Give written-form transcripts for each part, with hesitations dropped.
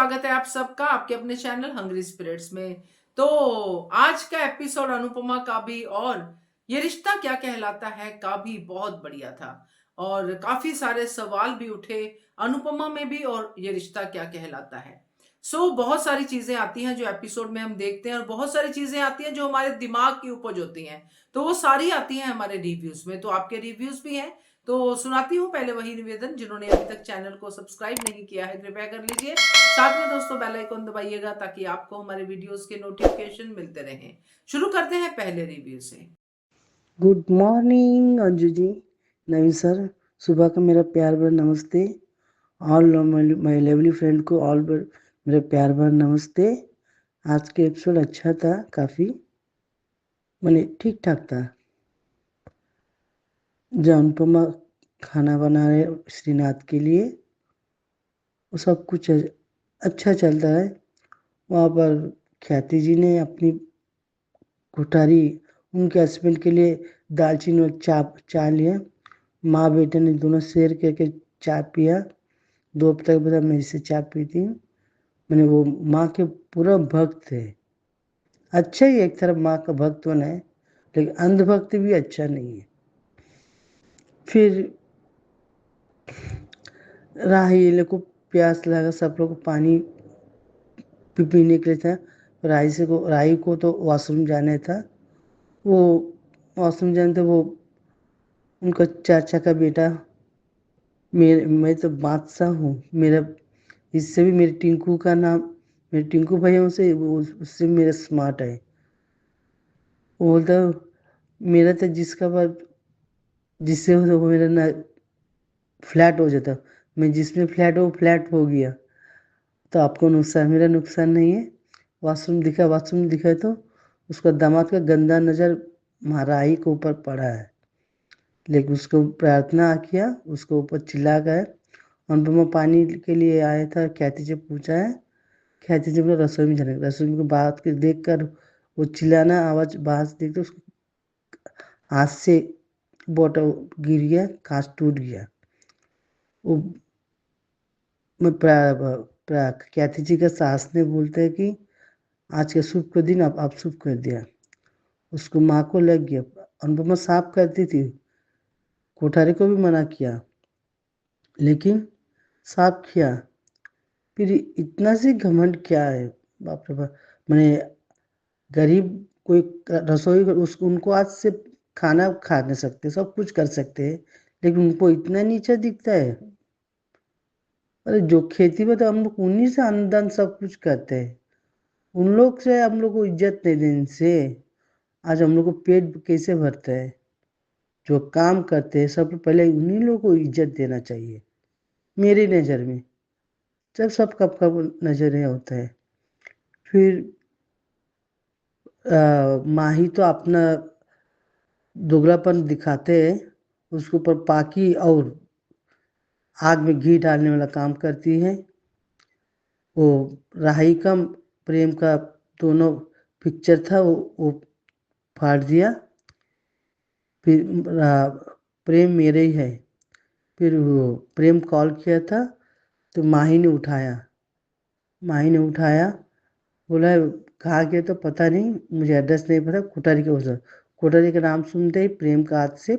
स्वागत है आप सबका आपके अपने चैनल हंग्री स्पिरिट्स में। तो आज का एपिसोड अनुपमा का भी और ये रिश्ता क्या कहलाता है का भी बहुत बढ़िया था और काफी सारे सवाल भी उठे अनुपमा में भी और ये रिश्ता क्या कहलाता है। बहुत सारी चीजें आती हैं जो एपिसोड में हम देखते हैं और बहुत सारी चीजें आती हैं जो हमारे दिमाग की उपज होती हैं। तो वो सारी आती हैं हमारे रिव्यूज में, तो आपके रिव्यूज भी हैं तो सुनाती हूँ। पहले वही निवेदन, जिन्होंने अभी तक चैनल को सब्सक्राइब नहीं किया है कृपया कर लीजिए, साथ में दोस्तों बेल आइकन दबाइएगा ताकि आपको हमारे वीडियोस के नोटिफिकेशन मिलते रहें। शुरू करते हैं पहले रिव्यू से। Good morning Anju ji. Naveen sir, सुबह का मेरा प्यार भरा नमस्ते। ऑल माय लवली फ्रेंड को ऑल मेरा प्यार भरा नमस्ते। आज के एपिसोड अच्छा था, काफ़ी मैंने ठीक ठाक था। जो अनुपमा खाना बना रहे श्रीनाथ के लिए, वो सब कुछ अच्छा चलता है। वहाँ पर ख्याति जी ने अपनी कोठारी उनके हस्बैंड के लिए दालचीनी और चाय लिया। माँ बेटे ने दोनों शेयर करके चाय पिया। 2 हफ्ते के बाद मैं इससे चाय पी थी। मैंने वो माँ के पूरा भक्त थे। अच्छा ही एक तरफ माँ का भक्त होना है, लेकिन अंधभक्त भी अच्छा नहीं है। फिर राही को प्यास लगा, सब लोग को पानी पीने के लिए था। राही को तो वॉशरूम जाना था। वो वॉशरूम जाने था। वो उनका चाचा का बेटा, मैं तो बादशाह हूँ। मेरा इससे भी मेरे टिंकू का नाम, मेरे टिंकू भैया से उससे मेरा स्मार्ट है। वो बोलता मेरा तो जिसका बात जिससे हो वो मेरा ना फ्लैट हो जाता। मैं जिसमें फ्लैट हो फ्लैट हो गया तो आपको नुकसान, मेरा नुकसान नहीं है। वॉशरूम दिखा तो उसका दामाद का गंदा नज़र महाराही के ऊपर पड़ा है, लेकिन उसको प्रार्थना किया, उसको ऊपर चिल्ला गए। अनुपमा पानी के लिए आया था, ख्याति से पूछा है। ख्याति से बोला रसोई में जाने, रसोई में बात के देख कर वो चिल्लाना आवाज़ बाहर से देखते उसको हाथ से बोतल गिर गया, कांच टूट गया। वो मैं ख्याति जी का सास ने बोलते हैं कि आज के शुभ का दिन आप शुभ कर दिया। उसको माँ को लग गया। अनुपमा साफ करती थी, कोठारी को भी मना किया, लेकिन साफ किया। फिर इतना से घमंड क्या है, बाप रे बाप। मैंने गरीब कोई रसोई उसको उनको आज से खाना खा नहीं सकते, सब कुछ कर सकते हैं, लेकिन उनको इतना नीचा दिखता है। अरे जो खेती में तो हम लोग उन्हीं से अनुदान सब कुछ करते हैं, उन लोग से हम लोग को इज्जत नहीं देने से आज हम लोग को पेट कैसे भरता है। जो काम करते हैं सब पहले उन्हीं लोगों को इज्जत देना चाहिए मेरी नज़र में। जब सब कब कब नज़र नहीं होता है। फिर माही तो अपना दोगलापन दिखाते हैं, उसके ऊपर पाकी और आग में घी डालने वाला काम करती है। वो राही का प्रेम का दोनों पिक्चर था, वो फाड़ दिया। फिर प्रेम मेरे ही है। फिर वो प्रेम कॉल किया था तो माही ने उठाया, बोला कहाँ गया तो पता नहीं, मुझे एड्रेस नहीं पता, कोठारी के उधर। कोठारी का नाम सुनते ही प्रेम का हाथ से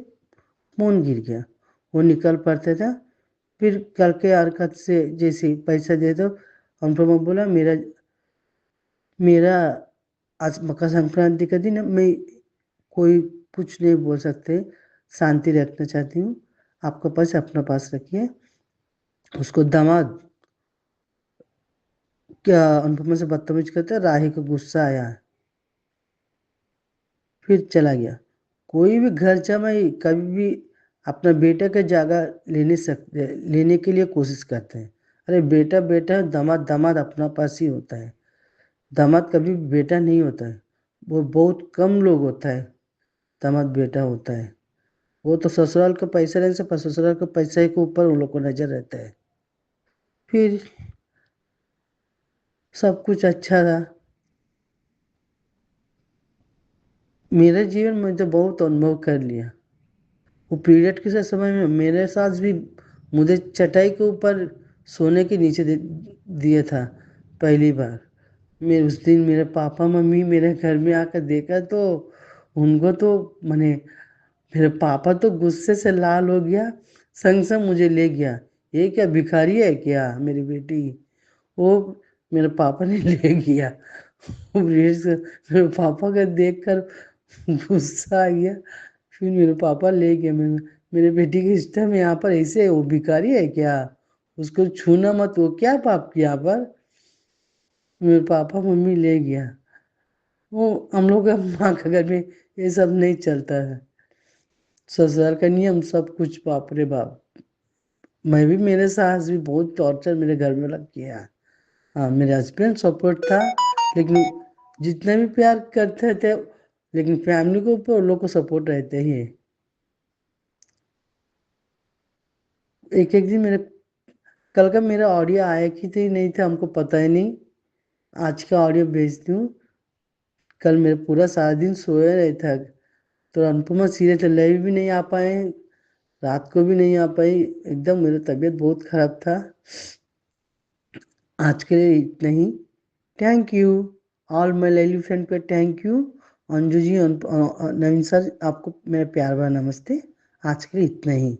फोन गिर गया। वो निकल पड़ता था। फिर कल के हरकत से जैसे पैसा दे दो, अनुपमा बोला मेरा मेरा आज मकर संक्रांति का दिन है, मैं कोई कुछ नहीं बोल सकते, शांति रखना चाहती हूँ, आपका पैसा अपना पास रखिए। उसको दामाद क्या अनुपमा से बदतमीज करते, राही को गुस्सा आया, फिर चला गया। कोई भी घर जमाई कभी भी अपना बेटा का जगह लेने के लिए कोशिश करते हैं। अरे बेटा बेटा, दामाद दामाद अपना पास ही होता है। दामाद कभी बेटा नहीं होता है, वो बहुत कम लोग होता है दामाद बेटा होता है। वो तो ससुराल का पैसा रहने से ससुराल के पैसे के ऊपर उन लोग को नजर रहता है। फिर सब कुछ अच्छा था। मेरे जीवन में तो बहुत अनुभव कर लिया। वो पीरियड के समय में मेरे साथ भी मुझे चटाई के ऊपर सोने के नीचे दिया था। पहली बार। मैं उस दिन मेरे पापा मम्मी मेरे घर में आकर देखा तो उनको तो माने मेरे पापा तो गुस्से से लाल हो गया, संग संग मुझे ले गया। ये क्या भिखारी है क्या मेरी बेटी? वो मेरे पापा ने ले गया। मेरे पापा का देखकर गुस्सा आ गया। फिर मेरे पापा ले गए। मेरे बेटी के रिश्ते में यहाँ पर ऐसे वो भिखारी है क्या? उसको छूना मत, वो क्या पाप किया पर? मेरे पापा मम्मी ले गया। वो हम लोग का माँ के घर में ये सब नहीं चलता है। ससुराल का नियम सब कुछ, बाप रे बाप। मैं भी, मेरे सास भी बहुत टॉर्चर मेरे घर में लग किया। हाँ, मेरे हस्बैंड सपोर्ट था, लेकिन जितना भी प्यार करते थे, लेकिन फैमिली के ऊपर उन लोग को सपोर्ट रहते ही है। एक एक दिन मेरे, कल का मेरा ऑडियो आया कि थी नहीं था, हमको पता ही नहीं। आज का ऑडियो भेजती हूँ। कल मेरा पूरा सारा दिन सोया रहा था, तो अनुपमा सीरियल लाइव भी नहीं आ पाए, रात को भी नहीं आ पाई। एकदम मेरा तबीयत बहुत खराब था। आज के लिए इतना ही। Thank you all my lovely friend पे, thank you Anju ji, Naveen sir, आपको मेरा प्यार भरा नमस्ते। आज के लिए इतना ही।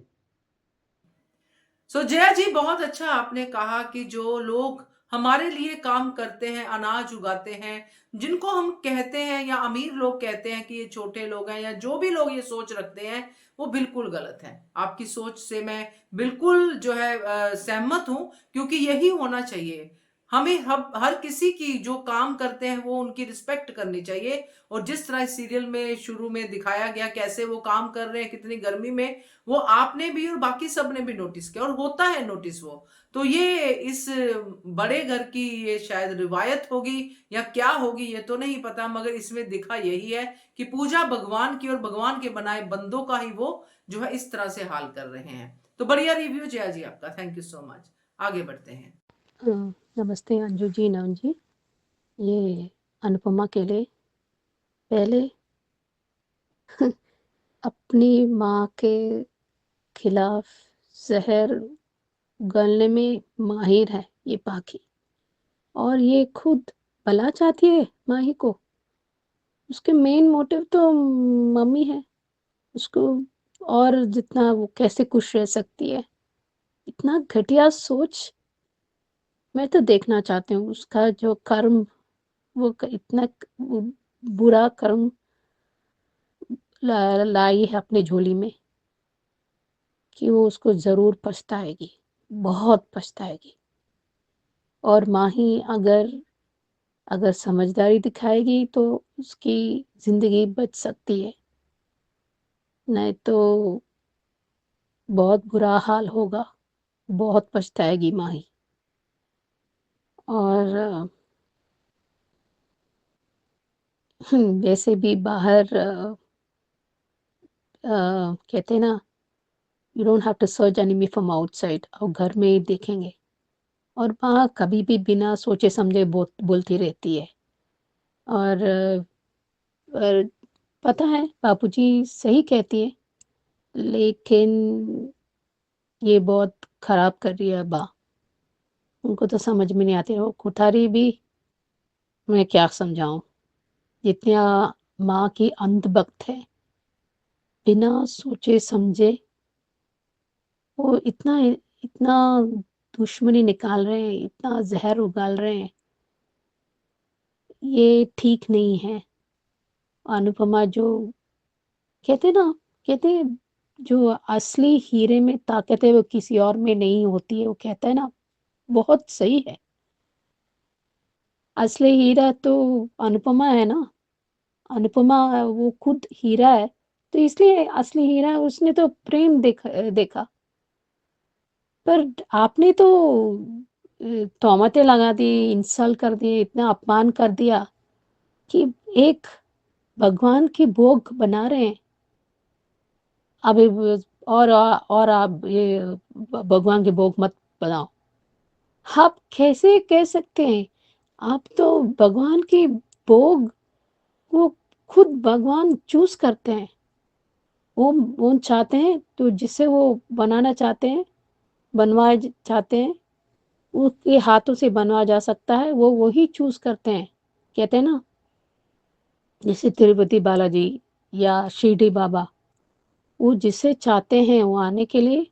जया जी, बहुत अच्छा आपने कहा कि जो लोग हमारे लिए काम करते हैं, अनाज उगाते हैं, जिनको हम कहते हैं या अमीर लोग कहते हैं कि ये छोटे लोग हैं, या जो भी लोग ये सोच रखते हैं, वो बिल्कुल गलत है। आपकी सोच से मैं बिल्कुल जो है सहमत हूं, क्योंकि यही होना चाहिए। हमें हर किसी की जो काम करते हैं वो उनकी रिस्पेक्ट करनी चाहिए। और जिस तरह सीरियल में शुरू में दिखाया गया कैसे वो काम कर रहे हैं कितनी गर्मी में, वो आपने भी और बाकी सब ने भी नोटिस किया, और होता है नोटिस वो। तो ये इस बड़े घर की ये शायद रिवायत होगी या क्या होगी ये तो नहीं पता, मगर इसमें दिखा यही है कि पूजा भगवान की और भगवान के बनाए बंदों का ही वो जो है इस तरह से हाल कर रहे हैं। तो बढ़िया रिव्यू जया जी आपका, थैंक यू सो मच। आगे बढ़ते हैं। नमस्ते अंजू जी, नवन जी। ये अनुपमा के लिए पहले अपनी माँ के खिलाफ जहर उगलने में माहिर है ये पाखी, और ये खुद भला चाहती है माही को। उसके मेन मोटिव तो मम्मी है उसको, और जितना वो कैसे खुश रह सकती है। इतना घटिया सोच मैं तो देखना चाहती हूँ। उसका जो कर्म, इतना वो बुरा कर्म लाई है अपनी झोली में, कि वो उसको ज़रूर पछताएगी, बहुत पछताएगी। और माही अगर अगर समझदारी दिखाएगी तो उसकी ज़िंदगी बच सकती है, नहीं तो बहुत बुरा हाल होगा, बहुत पछताएगी माही। और वैसे भी बाहर कहते हैं ना, you don't have to search enemy from outside, और घर में ही देखेंगे। और माँ कभी भी बिना सोचे समझे बोलती रहती है। और पता है बापूजी सही कहती है, लेकिन ये बहुत खराब कर रही है बा। उनको तो समझ में नहीं आती, वो कुठारी भी मैं क्या समझाऊं। जितना माँ की अंधभक्त है, बिना सोचे समझे वो इतना इतना दुश्मनी निकाल रहे हैं, इतना जहर उगाल रहे हैं। ये ठीक नहीं है। अनुपमा जो कहते ना, कहते जो असली हीरे में ताकत है वो किसी और में नहीं होती है, वो कहता है ना, बहुत सही है। असली हीरा तो अनुपमा है ना। अनुपमा वो खुद हीरा है, तो इसलिए असली हीरा उसने तो प्रेम देखा। पर आपने तो तोहमतें लगा दी, इंसल्ट कर दिए, इतना अपमान कर दिया कि एक भगवान की भोग बना रहे हैं। अब और आप ये भगवान के भोग मत बनाओ। आप कैसे कह सकते हैं? आप तो भगवान की भोग, वो खुद भगवान चूज करते हैं। वो चाहते हैं तो जिसे वो बनाना चाहते हैं, बनवाए चाहते हैं, उनके हाथों से बनवाया जा सकता है, वो वही चूज़ करते हैं। कहते हैं ना, जैसे तिरुपति बालाजी या शिरडी बाबा, वो जिसे चाहते हैं वो आने के लिए,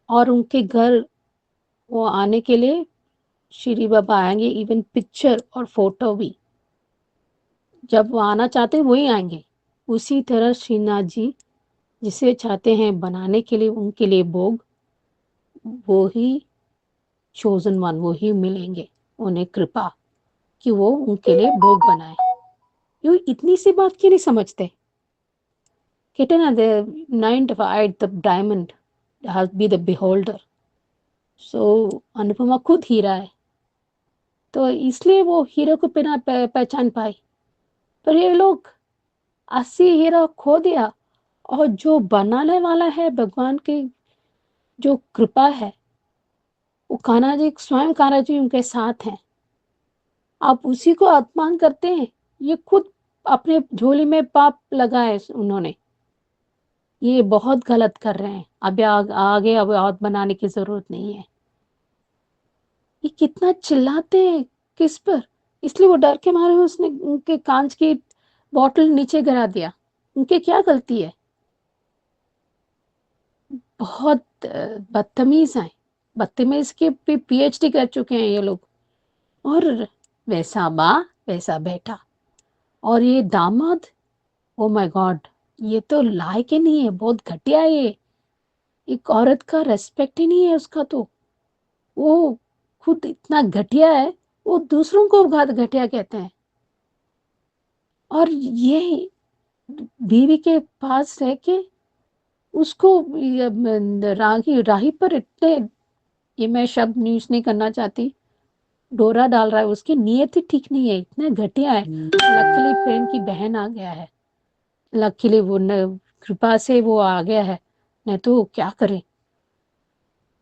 और उनके घर वो आने के लिए शिरडी बाबा आएँगे, इवन पिक्चर और फ़ोटो भी। जब वो आना चाहते हैं वही आएँगे। उसी तरह श्रीनाथ जी जिसे चाहते हैं बनाने के लिए, उनके लिए भोग, वो ही चोज़न वन, वो ही मिलेंगे उन्हें कृपा कि वो उनके लिए भोग बनाएँ। यूँ इतनी सी बात क्यों नहीं समझते? कहते हैं ना, the 9 divide the diamond has be the beholder. So Anupama खुद हीरा है, तो इसलिए वो हीरे को बिना पहचान पाई। पर ये लोग असली हीरा खो दिया, और जो बनाने वाला है भगवान की जो कृपा है, वो कान्हा जी, स्वयं कान्हा जी उनके साथ हैं। आप उसी को अपमान करते हैं। ये खुद अपने झोली में पाप लगाए उन्होंने। ये बहुत गलत कर रहे हैं। अब आगे अब और बनाने की ज़रूरत नहीं है। ये कितना चिल्लाते हैं किस पर? इसलिए वो डर के मारे उसने उनके कांच की बॉटल नीचे गिरा दिया। उनकी क्या गलती है? बहुत बदतमीज़ हैं। बदतमीज़ के पे पीएचडी कर चुके हैं ये लोग। और वैसा माँ, वैसा बेटा। और ये दामाद, ओह माय गॉड! ये तो लायक ही नहीं है, बहुत घटिया है ये। एक औरत का रिस्पेक्ट ही नहीं है उसका तो। वो खुद इतना घटिया है, वो दूसरों को घटिया कहते हैं। और ये बीवी के पास रह के उसको राही पर इतने, ये मैं शब्द यूज़ नहीं करना चाहती, डोरा डाल रहा है। उसकी नीयत ही ठीक नहीं है, इतना घटिया है। लकीली प्रेम की बहन आ गया है। लकीली वो कृपा से वो आ गया है, नहीं तो क्या करे।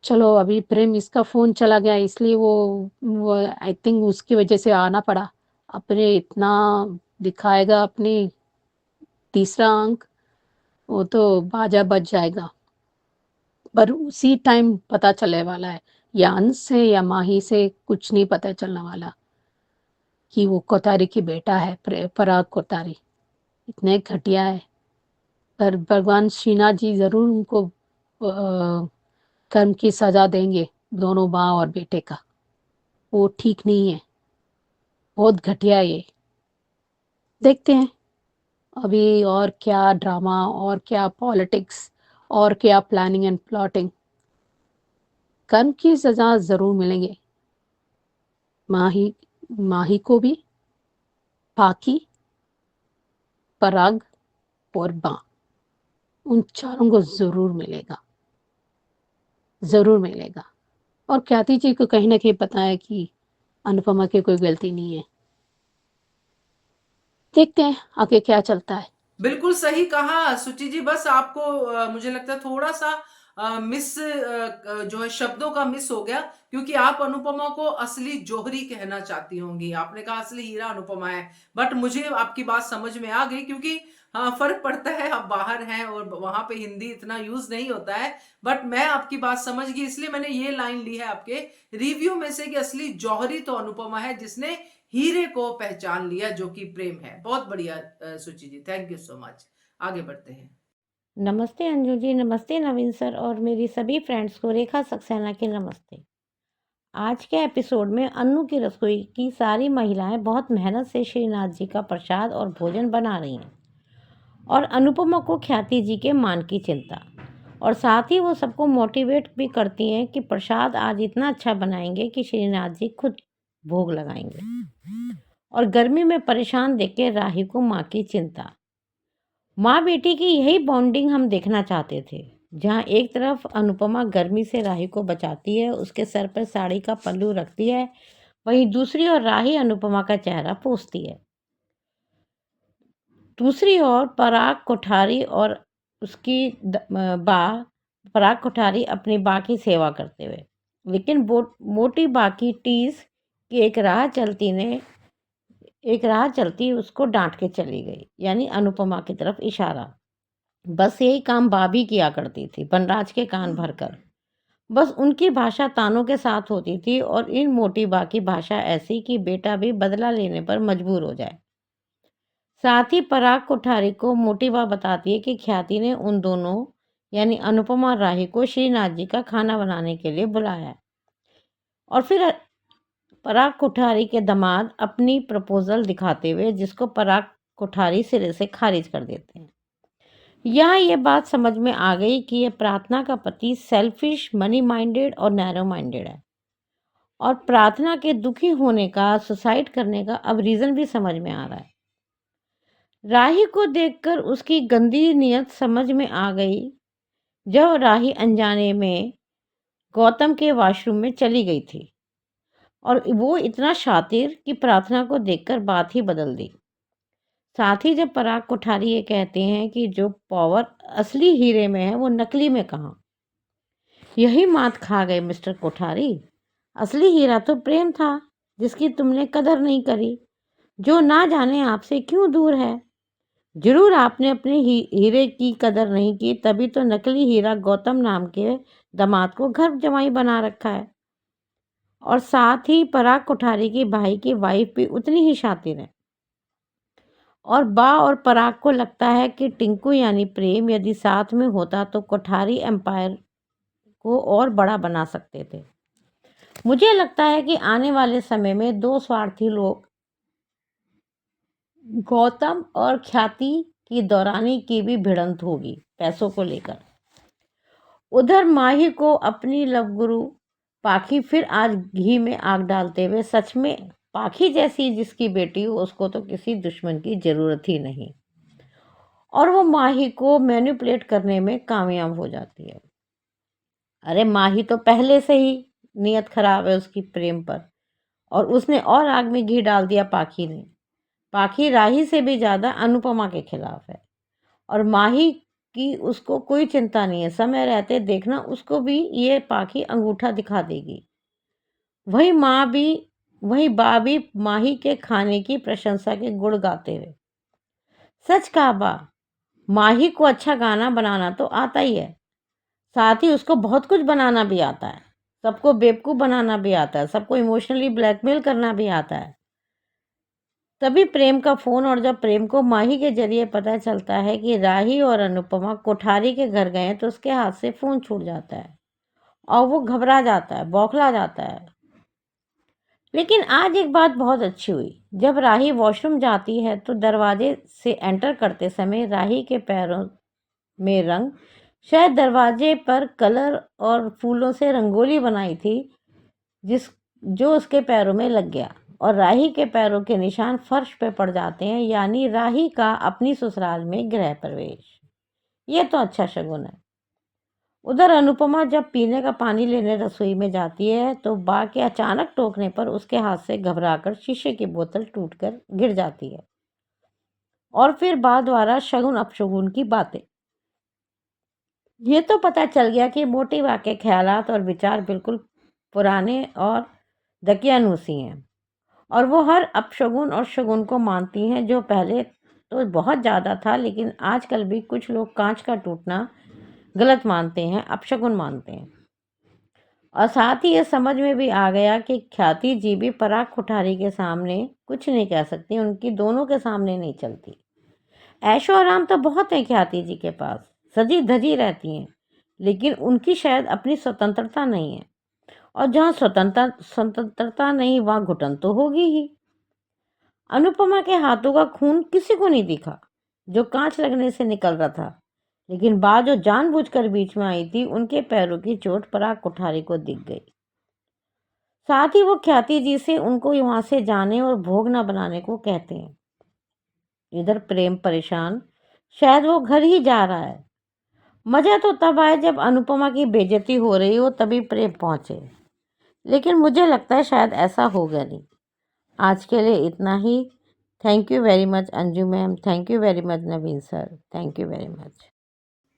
चलो अभी प्रेम, इसका फ़ोन चला गया, इसलिए वो आई थिंक उसकी वजह से आना पड़ा। अपने इतना दिखाएगा अपनी तीसरा अंक, वो तो बाजा बज जाएगा। पर उसी टाइम पता चलने वाला है, या अंश से या माही से कुछ नहीं पता चलने वाला कि वो कोठारी की बेटा है, पराग कोठारी। इतने घटिया है। पर भगवान श्रीनाथ जी ज़रूर उनको कर्म की सज़ा देंगे, दोनों माँ और बेटे का। वो ठीक नहीं है, बहुत घटिया है ये। देखते हैं अभी और क्या ड्रामा, और क्या पॉलिटिक्स, और क्या प्लानिंग एंड प्लॉटिंग। कर्म की सज़ा ज़रूर मिलेंगे। माही माही को भी, पाकी, पराग और बा, उन चारों को ज़रूर मिलेगा, ज़रूर मिलेगा। और ख्याति जी को कहीं न कहीं पता है कि अनुपमा की कोई गलती नहीं है। देखते हैं आगे क्या चलता है। बिल्कुल सही कहा सुचि जी। बस आपको मुझे लगता है थोड़ा-सा जो है शब्दों का मिस हो गया, क्योंकि आप अनुपमा को असली जौहरी कहना चाहती होंगी। आपने कहा असली हीरा अनुपमा है, बट मुझे आपकी बात समझ में आ गई, क्योंकि हाँ, फ़र्क पड़ता है, आप बाहर हैं और वहाँ पे हिंदी इतना यूज़ नहीं होता है। बट मैं आपकी बात समझ गई, इसलिए मैंने ये लाइन ली है आपके रिव्यू में से कि असली जौहरी तो अनुपमा है, जिसने हीरे को पहचान लिया, जो कि प्रेम है। बहुत बढ़िया सुचि जी, थैंक यू सो मच। आगे बढ़ते हैं। नमस्ते अंजू जी, नमस्ते नवीन सर और मेरी सभी फ्रेंड्स को रेखा सक्सेना की नमस्ते। आज के एपिसोड में अन्नू की रसोई की सारी महिलाएं बहुत मेहनत से श्रीनाथ जी का प्रसाद और भोजन बना रही हैं, और अनुपमा को ख्याति जी के मान की चिंता, और साथ ही वो सबको मोटिवेट भी करती हैं कि प्रसाद आज इतना अच्छा बनाएंगे कि श्रीनाथ जी खुद भोग लगाएंगे। और गर्मी में परेशान देख के राही को माँ की चिंता। माँ बेटी की यही बॉन्डिंग हम देखना चाहते थे, जहाँ एक तरफ अनुपमा गर्मी से राही को बचाती है, उसके सर पर साड़ी का पल्लू रखती है, वहीं दूसरी ओर राही अनुपमा का चेहरा पोंछती है। दूसरी ओर पराग कोठारी और उसकी पराग कोठारी अपनी बा की सेवा करते हुए, लेकिन मोटी बा की टीस की एक राह चलती उसको डांट के चली गई, यानी अनुपमा की तरफ इशारा। बस यही काम भाभी किया करती थी, बनराज के कान भरकर। बस उनकी भाषा तानों के साथ होती थी और इन मोटी बा की भाषा ऐसी कि बेटा भी बदला लेने पर मजबूर हो जाए। साथ ही पराग कोठारी को मोटी बा बताती है कि ख्याति ने उन दोनों यानी अनुपमा और राही को श्रीनाथ जी का खाना बनाने के लिए बुलाया है। और फिर पराग कोठारी के दामाद अपनी प्रपोजल दिखाते हुए जिसको पराग कोठारी सिरे से खारिज कर देते हैं। यहाँ ये बात समझ में आ गई कि ये प्रार्थना का पति सेल्फिश, मनी माइंडेड और नैरो माइंडेड है। और प्रार्थना के दुखी होने का, सुसाइड करने का अब रीजन भी समझ में आ रहा है। राही को देखकर उसकी गंदी नीयत समझ में आ गई जब राही अनजाने में गौतम के वॉशरूम में चली गई थी और वो इतना शातिर कि प्रार्थना को देखकर बात ही बदल दी। साथ ही जब पराग कोठारी ये कहते हैं कि जो पावर असली हीरे में है वो नकली में कहाँ, यही मात खा गए मिस्टर कोठारी। असली हीरा तो प्रेम था जिसकी तुमने कदर नहीं करी, जो ना जाने आपसे क्यों दूर है। जरूर आपने अपने हीरे की कदर नहीं की, तभी तो नकली हीरा गौतम नाम के दामाद को घर जमाई बना रखा है। और साथ ही पराग कोठारी की भाई की वाइफ भी उतनी ही शातिर है। और बा और पराग को लगता है कि टिंकू यानी प्रेम यदि साथ में होता तो कोठारी एम्पायर को और बड़ा बना सकते थे। मुझे लगता है कि आने वाले समय में दो स्वार्थी लोग गौतम और ख्याति की दौरानी की भी भिड़ंत होगी पैसों को लेकर। उधर माही को अपनी लव गुरु पाखी फिर आज घी में आग डालते हुए, सच में पाखी जैसी जिसकी बेटी हो उसको तो किसी दुश्मन की जरूरत ही नहीं, और वो माही को मैनिपुलेट करने में कामयाब हो जाती है। अरे माही तो पहले से ही नियत खराब है उसकी प्रेम पर, और उसने और आग में घी डाल दिया पाखी ने। पाखी राही से भी ज्यादा अनुपमा के खिलाफ है और माही की उसको कोई चिंता नहीं है। समय रहते देखना उसको भी ये पाखी अंगूठा दिखा देगी। वही बा भी माही के खाने की प्रशंसा के गुण गाते हुए। सच कहा बा, माही को अच्छा गाना बनाना तो आता ही है, साथ ही उसको बहुत कुछ बनाना भी आता है। सबको बेवकूफ बनाना भी आता है, सबको इमोशनली ब्लैकमेल करना भी आता है। तभी प्रेम का फोन, और जब प्रेम को माही के जरिए पता चलता है कि राही और अनुपमा कोठारी के घर गए तो उसके हाथ से फोन छूट जाता है और वो घबरा जाता है, बौखला जाता है। लेकिन आज एक बात बहुत अच्छी हुई। जब राही वॉशरूम जाती है तो दरवाजे से एंटर करते समय राही के पैरों में रंग, शायद दरवाजे पर कलर और फूलों से रंगोली बनाई थी जो उसके पैरों में लग गया और राही के पैरों के निशान फर्श पे पड़ जाते हैं, यानी राही का अपनी ससुराल में गृह प्रवेश। ये तो अच्छा शगुन है। उधर अनुपमा जब पीने का पानी लेने रसोई में जाती है तो बा के अचानक टोकने पर उसके हाथ से घबराकर शीशे की बोतल टूटकर गिर जाती है। और फिर बा द्वारा शगुन अपशगुन की बातें। ये तो पता चल गया कि मोटी बा के ख्यालात और विचार बिल्कुल पुराने और दकियानूसी हैं और वो हर अपशगुन और शगुन को मानती हैं, जो पहले तो बहुत ज़्यादा था, लेकिन आजकल भी कुछ लोग कांच का टूटना गलत मानते हैं, अपशगुन मानते हैं। और साथ ही ये समझ में भी आ गया कि ख्याति जी भी पराग कोठारी के सामने कुछ नहीं कह सकती, उनकी दोनों के सामने नहीं चलती। ऐशो आराम तो बहुत है ख्याति जी के पास, सजी धजी रहती हैं, लेकिन उनकी शायद अपनी स्वतंत्रता नहीं है, और जहाँ स्वतंत्रता नहीं वहाँ घुटन तो होगी ही। अनुपमा के हाथों का खून किसी को नहीं दिखा जो कांच लगने से निकल रहा था, लेकिन बा जो जानबूझकर बीच में आई थी उनके पैरों की चोट पराग कोठारी को दिख गई। साथ ही वो ख्याति जी से उनको वहां से जाने और भोग न बनाने को कहते हैं। इधर प्रेम परेशान, शायद वो घर ही जा रहा है। मजा तो तब आए जब अनुपमा की बेइज्जती हो रही हो तभी प्रेम पहुंचे, लेकिन मुझे लगता है शायद ऐसा होगा नहीं। आज के लिए इतना ही। Thank you very much Anju ma'am, thank you very much Naveen sir, thank you very much.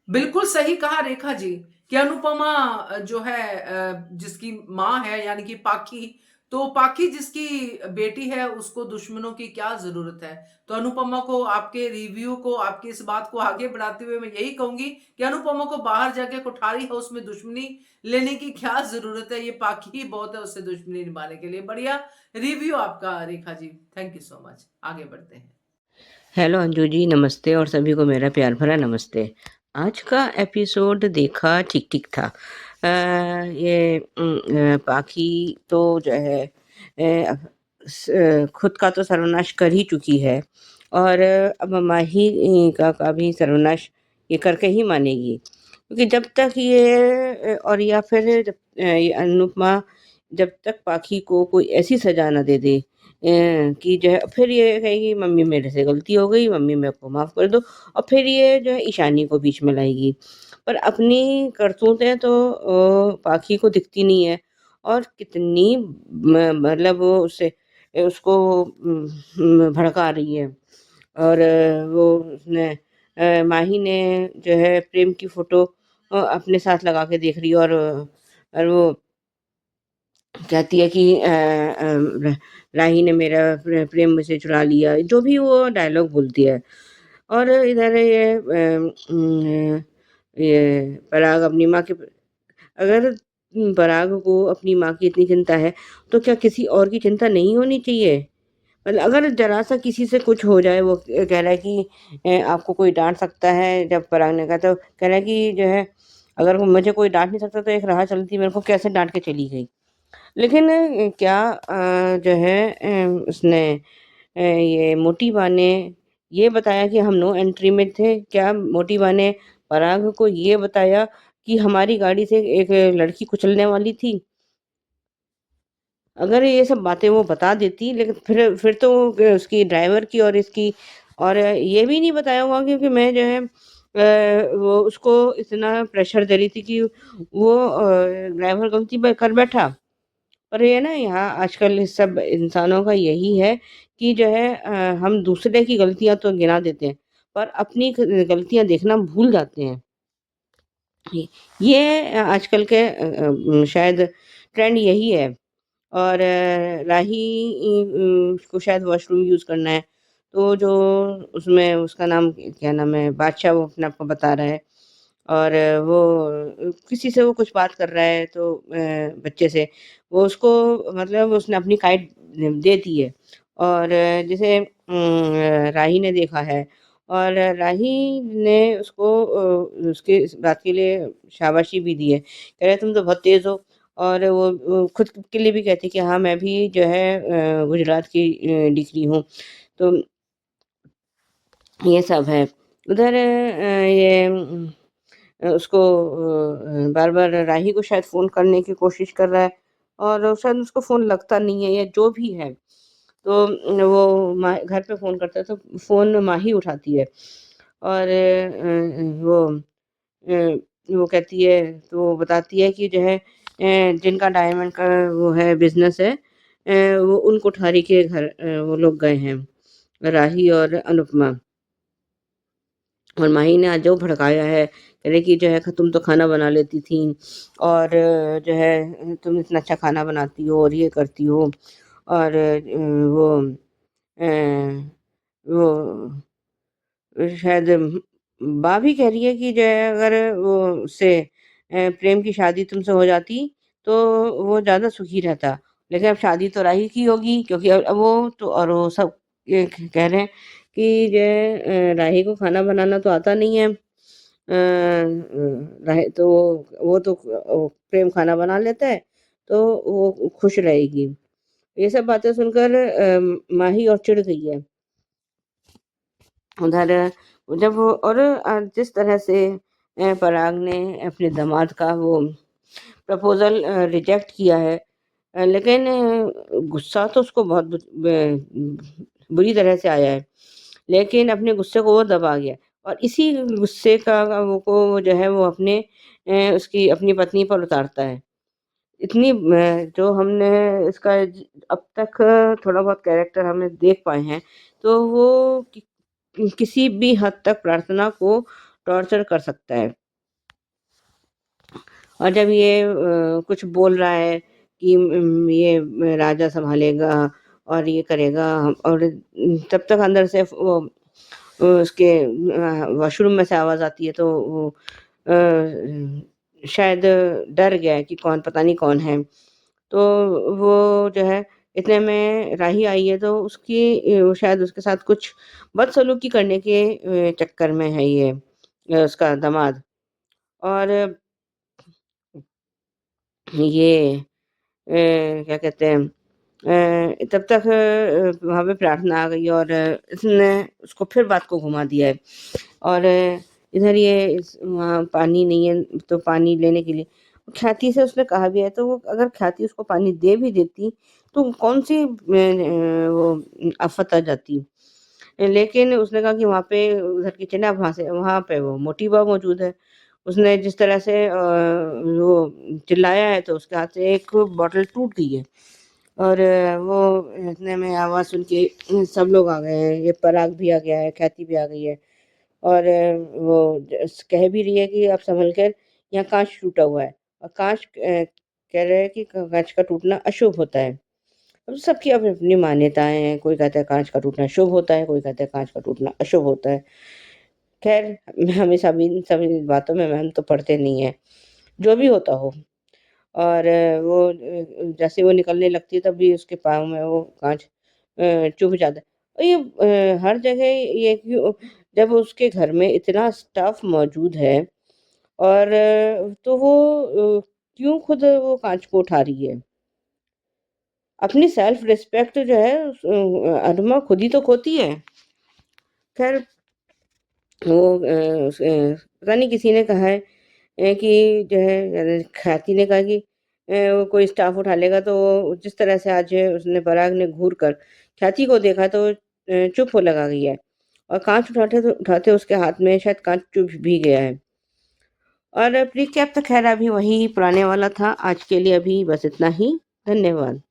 बिल्कुल सही कहा रेखा जी कि अनुपमा जो है जिसकी माँ है यानी कि पाखी, तो पाखी जिसकी बेटी है उसको दुश्मनों की क्या ज़रूरत है? तो अनुपमा को, आपके रिव्यू को, आपकी इस बात को आगे बढ़ाते हुए मैं यही कहूँगी कि अनुपमा को बाहर जाके कोठारी हाउस में दुश्मनी लेने की क्या ज़रूरत है? ये पाखी ही बहुत है उससे दुश्मनी निभाने के लिए। बढ़िया रिव्यू आपका Rekha ji. Thank you so much. आगे बढ़ते हैं। हेलो अंजू जी, नमस्ते और सभी को मेरा प्यार भरा नमस्ते। आज का एपिसोड देखा ठीक ठीक था। पाखी तो जो है खुद का तो सर्वनाश कर ही चुकी है और अब माही का भी सर्वनाश ये करके ही मानेगी, क्योंकि जब तक ये और या फिर जब ये अनुपमा जब तक पाखी को कोई ऐसी सजा ना दे दे कि जो है फिर ये कहेगी मम्मी मेरे से गलती हो गई, मम्मी मेरे को माफ़ कर दो, और फिर ये जो है ईशानी को बीच में लाएगी। पर अपनी करतूतें तो पाखी को दिखती नहीं है और कितनी मतलब वो उससे उसको भड़का रही है। और वो उसने माही ने जो है प्रेम की फ़ोटो अपने साथ लगा के देख रही है और वो कहती है कि राही ने मेरा प्रेम मुझसे चुरा लिया, जो भी वो डायलॉग बोलती है। और इधर ये पराग अपनी माँ के अगर पराग को अपनी माँ की इतनी चिंता है तो क्या किसी और की चिंता नहीं होनी चाहिए? मतलब अगर ज़रा सा किसी से कुछ हो जाए, वो कह रहा है कि आपको कोई डाँट सकता है, जब पराग ने कहा तो कह रहा है कि जो है अगर मुझे कोई डाँट नहीं सकता तो एक राह चलती मेरे को कैसे डाँट के चली गई। लेकिन क्या जो है उसने ये मोटी बा ने ये बताया कि हम नो एंट्री में थे? क्या मोटी बा ने पराग को ये बताया कि हमारी गाड़ी से एक लड़की कुचलने वाली थी? अगर ये सब बातें वो बता देती, लेकिन फिर तो उसकी ड्राइवर की और इसकी और ये भी नहीं बताया होगा, क्योंकि मैं जो है वो उसको इतना प्रेशर दे रही थी कि वो ड्राइवर गलती कर बैठा। पर ये ना यहाँ आजकल इस सब इंसानों का यही है कि जो है हम दूसरे की गलतियाँ तो गिना देते हैं, पर अपनी गलतियाँ देखना भूल जाते हैं। ये आजकल के शायद ट्रेंड यही है। और राही को शायद वॉशरूम यूज़ करना है, तो जो उसमें उसका नाम क्या नाम है, बादशाह, वो अपने आप को बता रहा है और वो किसी से वो कुछ बात कर रहा है तो बच्चे से, वो उसको मतलब उसने अपनी काइट दे दी है और जैसे राही ने देखा है और राही ने उसको उसके इस बात के लिए शाबाशी भी दी है। कह रहा है तुम तो बहुत तेज़ हो, और वो खुद के लिए भी कहती है कि हाँ, मैं भी जो है गुजरात की डिग्री हूँ। तो ये सब है। उधर ये उसको बार-बार राही को शायद फ़ोन करने की कोशिश कर रहा है और शायद उसको फ़ोन लगता नहीं है या जो भी है। तो वो घर पे फ़ोन करता है तो फ़ोन माही उठाती है और वो कहती है, तो वो बताती है कि जो है जिनका डायमंड का वो है बिज़नेस है, वो उन कोठारी के घर वो लोग गए हैं, राही और अनुपमा। और माही ने आज जो भड़काया है, कह रही कि जो है तुम तो खाना बना लेती थी और जो है तुम इतना अच्छा खाना बनाती हो और ये करती हो और अ, वो शायद बा भी कह रही है कि जो है अगर वो उससे प्रेम की शादी तुमसे हो जाती तो वो ज़्यादा सुखी रहता। लेकिन अब शादी तो राही की होगी, क्योंकि अब वो तो और वो सब ये कह रहे हैं कि जो है राही को खाना बनाना तो आता नहीं है। राही तो वो तो प्रेम खाना बना लेता है, तो वो खुश रहेगी। ये सब बातें सुनकर माही और चिढ़ गई है। उधर जब वो और जिस तरह से पराग ने अपने दामाद का वो प्रपोज़ल रिजेक्ट किया है, लेकिन गुस्सा तो उसको बहुत बुरी तरह से आया है, लेकिन अपने गुस्से को वो दबा गया और इसी गुस्से का वो को जो है वो अपने उसकी अपनी पत्नी पर उतारता है। इतनी जो हमने इसका अब तक थोड़ा बहुत कैरेक्टर हमने देख पाए हैं, तो वो किसी भी हद तक प्रार्थना को टॉर्चर कर सकता है। और जब ये कुछ बोल रहा है कि ये राजा सँभालेगा और ये करेगा, और तब तक अंदर से वो उसके वॉशरूम में से आवाज़ आती है, तो वो शायद डर गया है कि कौन, पता नहीं कौन है। तो वो जो है, इतने में राही आई है, तो उसकी वो शायद उसके साथ कुछ बदसलूकी करने के चक्कर में है ये उसका दामाद। और ये क्या कहते हैं, तब तक वहाँ पे प्रार्थना आ गई और इसने उसको फिर बात को घुमा दिया है। और इधर वहाँ पानी नहीं है, तो पानी लेने के लिए ख्याति से उसने कहा भी है, तो वो अगर ख्याति उसको पानी दे भी देती तो कौन सी वो आफत आ जाती। लेकिन उसने कहा कि वहाँ पे उधर किचन है, वहाँ पे वो मोटी बहू मौजूद है। उसने जिस तरह से वो चिल्लाया है, तो उसके हाथ से एक बॉटल टूट गई है। और वो इतने में आवाज़ सुन के सब लोग आ गए हैं, ये पराग भी आ गया है, ख्याति भी आ गई है। और वो कह भी रही है कि आप संभल कर, यहाँ कांच टूटा हुआ है, और कांच कह रहे हैं कि कांच का टूटना अशुभ होता है। अब सबकी अपनी अपनी मान्यताएं हैं, कोई कहता है कांच का टूटना शुभ होता है, कोई कहता है कांच का टूटना अशुभ होता है। खैर, हमें सभी बातों में हम तो पढ़ते नहीं है, जो भी होता हो। और वो जैसे वो निकलने लगती है, तभी उसके पाँव में वो कांच चुभ जाता है। और ये हर जगह ये क्यों, जब उसके घर में इतना स्टाफ मौजूद है, और तो वो क्यों खुद वो कांच को उठा रही है। अपनी सेल्फ रिस्पेक्ट जो है अनुमा खुद ही तो खोती है। खैर, वो पता नहीं किसी ने कहा है कि जो है, ख्याति ने कहा कि वो कोई स्टाफ उठा लेगा, तो जिस तरह से आज उसने पराग ने घूर कर ख्याति को देखा, तो चुप हो लगा गई है, और कांच उठाते उसके हाथ में शायद कांच चुभ भी गया है। और रिकैप तो खैर अभी वही पुराने वाला था। आज के लिए अभी बस इतना ही। धन्यवाद।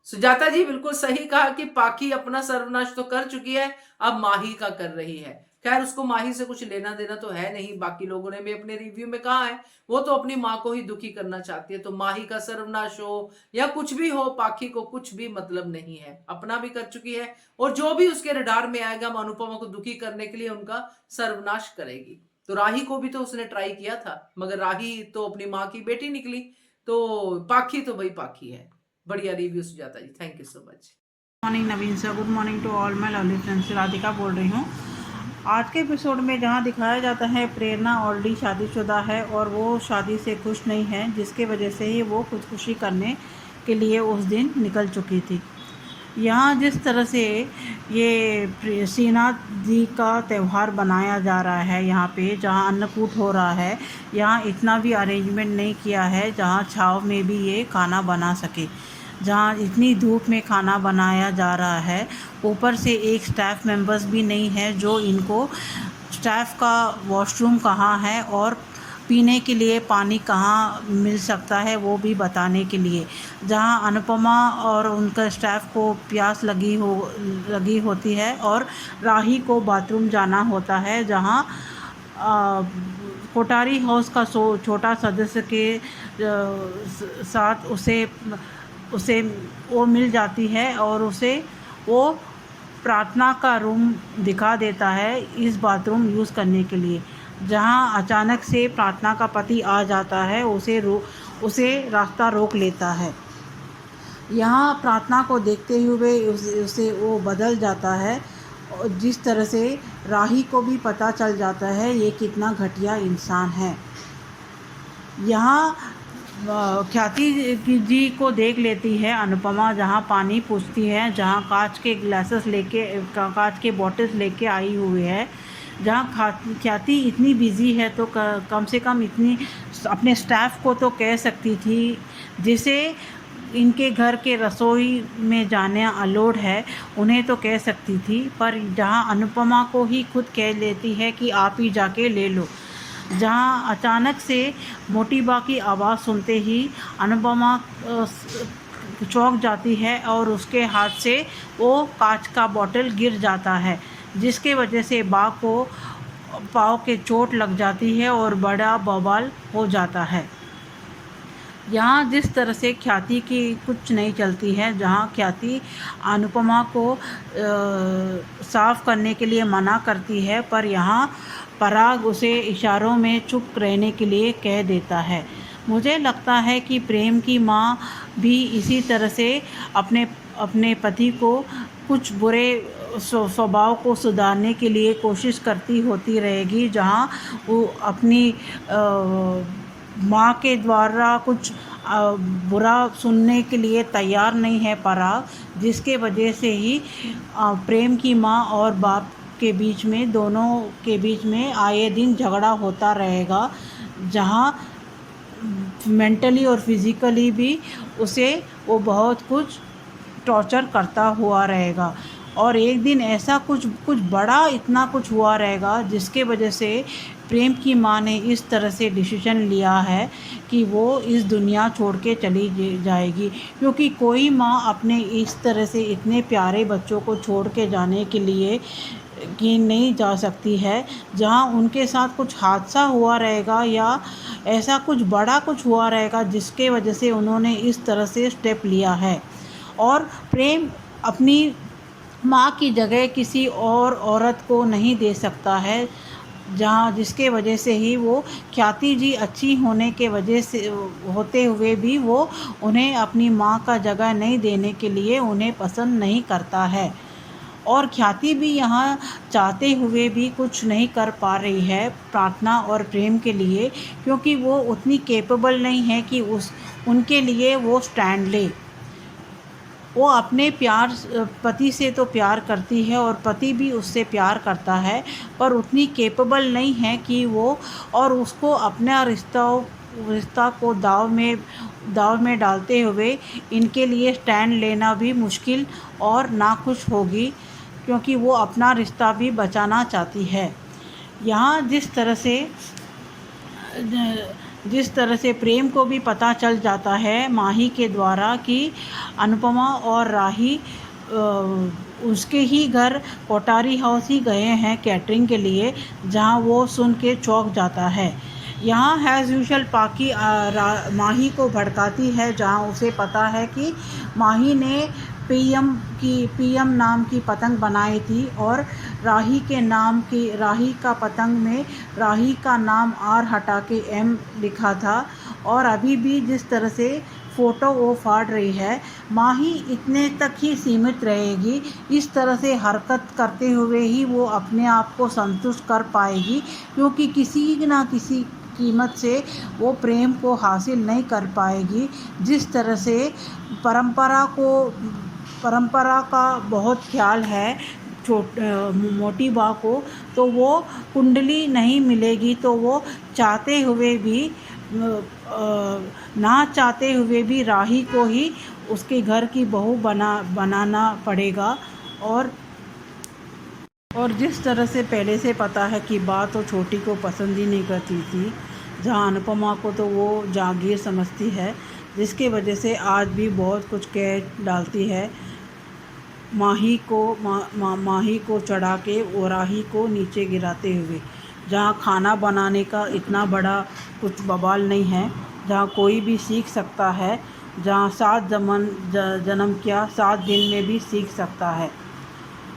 सुजाता जी बिल्कुल सही कहा कि पाखी अपना सर्वनाश तो कर चुकी है, अब माही का कर रही है। खैर, उसको माही से कुछ लेना देना तो है नहीं, बाकी लोगों ने भी अपने रिव्यू में कहा है वो तो अपनी माँ को ही दुखी करना चाहती है। तो माही का सर्वनाश हो या कुछ भी हो, पाखी को कुछ भी मतलब नहीं है, अपना भी कर चुकी है, और जो भी उसके रडार में आएगा अनुपमा को दुखी करने के लिए उनका सर्वनाश करेगी। तो राही को भी तो उसने ट्राई किया था, मगर राही तो अपनी माँ की बेटी निकली। तो पाखी तो भाई पाखी है। बढ़िया review Sujata ji, thank you so much. Morning Naveen sir, good morning to all my lovely friends. Radhika बोल रही हूँ। आज के एपिसोड में जहाँ दिखाया जाता है प्रेरणा ऑलरेडी शादीशुदा है और वो शादी से खुश नहीं है, जिसके वजह से ही वो खुदकुशी करने के लिए उस दिन निकल चुकी थी। यहाँ जिस तरह से ये श्रीनाथ जी का त्यौहार बनाया जा रहा है, यहाँ पे जहाँ अन्नकूट हो रहा है, यहाँ इतना भी अरेंजमेंट नहीं किया है जहाँ छाव में भी ये खाना बना सके। जहाँ इतनी धूप में खाना बनाया जा रहा है, ऊपर से एक स्टाफ मेंबर्स भी नहीं है जो इनको स्टाफ का वॉशरूम कहाँ है और पीने के लिए पानी कहाँ मिल सकता है वो भी बताने के लिए। जहाँ अनुपमा और उनका स्टाफ को प्यास लगी होती है और राही को बाथरूम जाना होता है, जहाँ कोठारी हाउस का छोटा सदस्य के साथ उसे वो मिल जाती है और उसे वो प्रार्थना का रूम दिखा देता है इस बाथरूम यूज़ करने के लिए। जहाँ अचानक से प्रार्थना का पति आ जाता है, उसे रास्ता रोक लेता है। यहाँ प्रार्थना को देखते हुए उसे वो बदल जाता है, और जिस तरह से राही को भी पता चल जाता है ये कितना घटिया इंसान है। यहाँ ख्याति जी को देख लेती है अनुपमा, जहाँ पानी पूछती है, जहाँ कांच के बॉटल्स लेके आई हुई है। जहाँ ख्याति इतनी बिज़ी है तो कम से कम इतनी अपने स्टाफ को तो कह सकती थी, जिसे इनके घर के रसोई में जाने अलाउड है उन्हें तो कह सकती थी। पर जहाँ अनुपमा को ही खुद कह लेती है कि आप ही जाके ले लो। जहाँ अचानक से मोटी बा की आवाज़ सुनते ही अनुपमा चौंक जाती है और उसके हाथ से वो कांच का बॉटल गिर जाता है, जिसके वजह से बा को पाँव के चोट लग जाती है और बड़ा बवाल हो जाता है। यहाँ जिस तरह से ख्याति की कुछ नहीं चलती है, जहाँ ख्याति अनुपमा को साफ करने के लिए मना करती है, पर यहाँ पराग उसे इशारों में चुप रहने के लिए कह देता है। मुझे लगता है कि प्रेम की माँ भी इसी तरह से अपने अपने पति को कुछ बुरे स्वभाव को सुधारने के लिए कोशिश करती होती रहेगी, जहाँ वो अपनी माँ के द्वारा कुछ बुरा सुनने के लिए तैयार नहीं है पराग, जिसके वजह से ही प्रेम की माँ और बाप के बीच में, दोनों के बीच में आए दिन झगड़ा होता रहेगा, जहाँ मेंटली और फिज़िकली भी उसे वो बहुत कुछ टॉर्चर करता हुआ रहेगा। और एक दिन ऐसा कुछ बड़ा इतना कुछ हुआ रहेगा, जिसके वजह से प्रेम की माँ ने इस तरह से डिसीजन लिया है कि वो इस दुनिया छोड़ के चली जाएगी, क्योंकि कोई माँ अपने इस तरह से इतने प्यारे बच्चों को छोड़ के जाने के लिए कि नहीं जा सकती है, जहाँ उनके साथ कुछ हादसा हुआ रहेगा या ऐसा कुछ बड़ा कुछ हुआ रहेगा, जिसके वजह से उन्होंने इस तरह से स्टेप लिया है। और प्रेम अपनी माँ की जगह किसी और औरत को नहीं दे सकता है, जहाँ जिसके वजह से ही वो ख्याति जी अच्छी होने के वजह से होते हुए भी वो उन्हें अपनी माँ का जगह नहीं देने के लिए उन्हें पसंद नहीं करता है। और ख्याति भी यहाँ चाहते हुए भी कुछ नहीं कर पा रही है प्रार्थना और प्रेम के लिए, क्योंकि वो उतनी कैपेबल नहीं है कि उनके लिए वो स्टैंड ले। वो अपने पति से तो प्यार करती है और पति भी उससे प्यार करता है, पर उतनी कैपेबल नहीं है कि वो, और उसको अपना रिश्ता को दाव में डालते हुए इनके लिए स्टैंड लेना भी मुश्किल और नाखुश होगी, क्योंकि वो अपना रिश्ता भी बचाना चाहती है। यहाँ जिस तरह से प्रेम को भी पता चल जाता है माही के द्वारा कि अनुपमा और राही उसके ही घर कोठारी हाउस ही गए हैं कैटरिंग के लिए, जहां वो सुन के चौंक जाता है। यहाँ हैज़ यूजुअल पाकी माही को भड़काती है, जहां उसे पता है कि माही ने पीएम नाम की पतंग बनाई थी और राही का पतंग में राही का नाम आर हटा के एम लिखा था। और अभी भी जिस तरह से फ़ोटो वो फाड़ रही है, माही इतने तक ही सीमित रहेगी। इस तरह से हरकत करते हुए ही वो अपने आप को संतुष्ट कर पाएगी, क्योंकि किसी ना किसी कीमत से वो प्रेम को हासिल नहीं कर पाएगी। जिस तरह से परंपरा का बहुत ख्याल है मोटी बा को, तो वो कुंडली नहीं मिलेगी तो वो चाहते हुए भी ना चाहते हुए भी राही को ही उसके घर की बहू बनाना पड़ेगा। और जिस तरह से पहले से पता है कि बा तो छोटी को पसंद ही नहीं करती थी, जहाँ अनुपमा को तो वो जागीर समझती है, जिसके वजह से आज भी बहुत कुछ कह डालती है माही को चढ़ा के और राही को नीचे गिराते हुए। जहाँ खाना बनाने का इतना बड़ा कुछ बवाल नहीं है, जहाँ कोई भी सीख सकता है, जहाँ 7 जन्म क्या 7 दिन में भी सीख सकता है।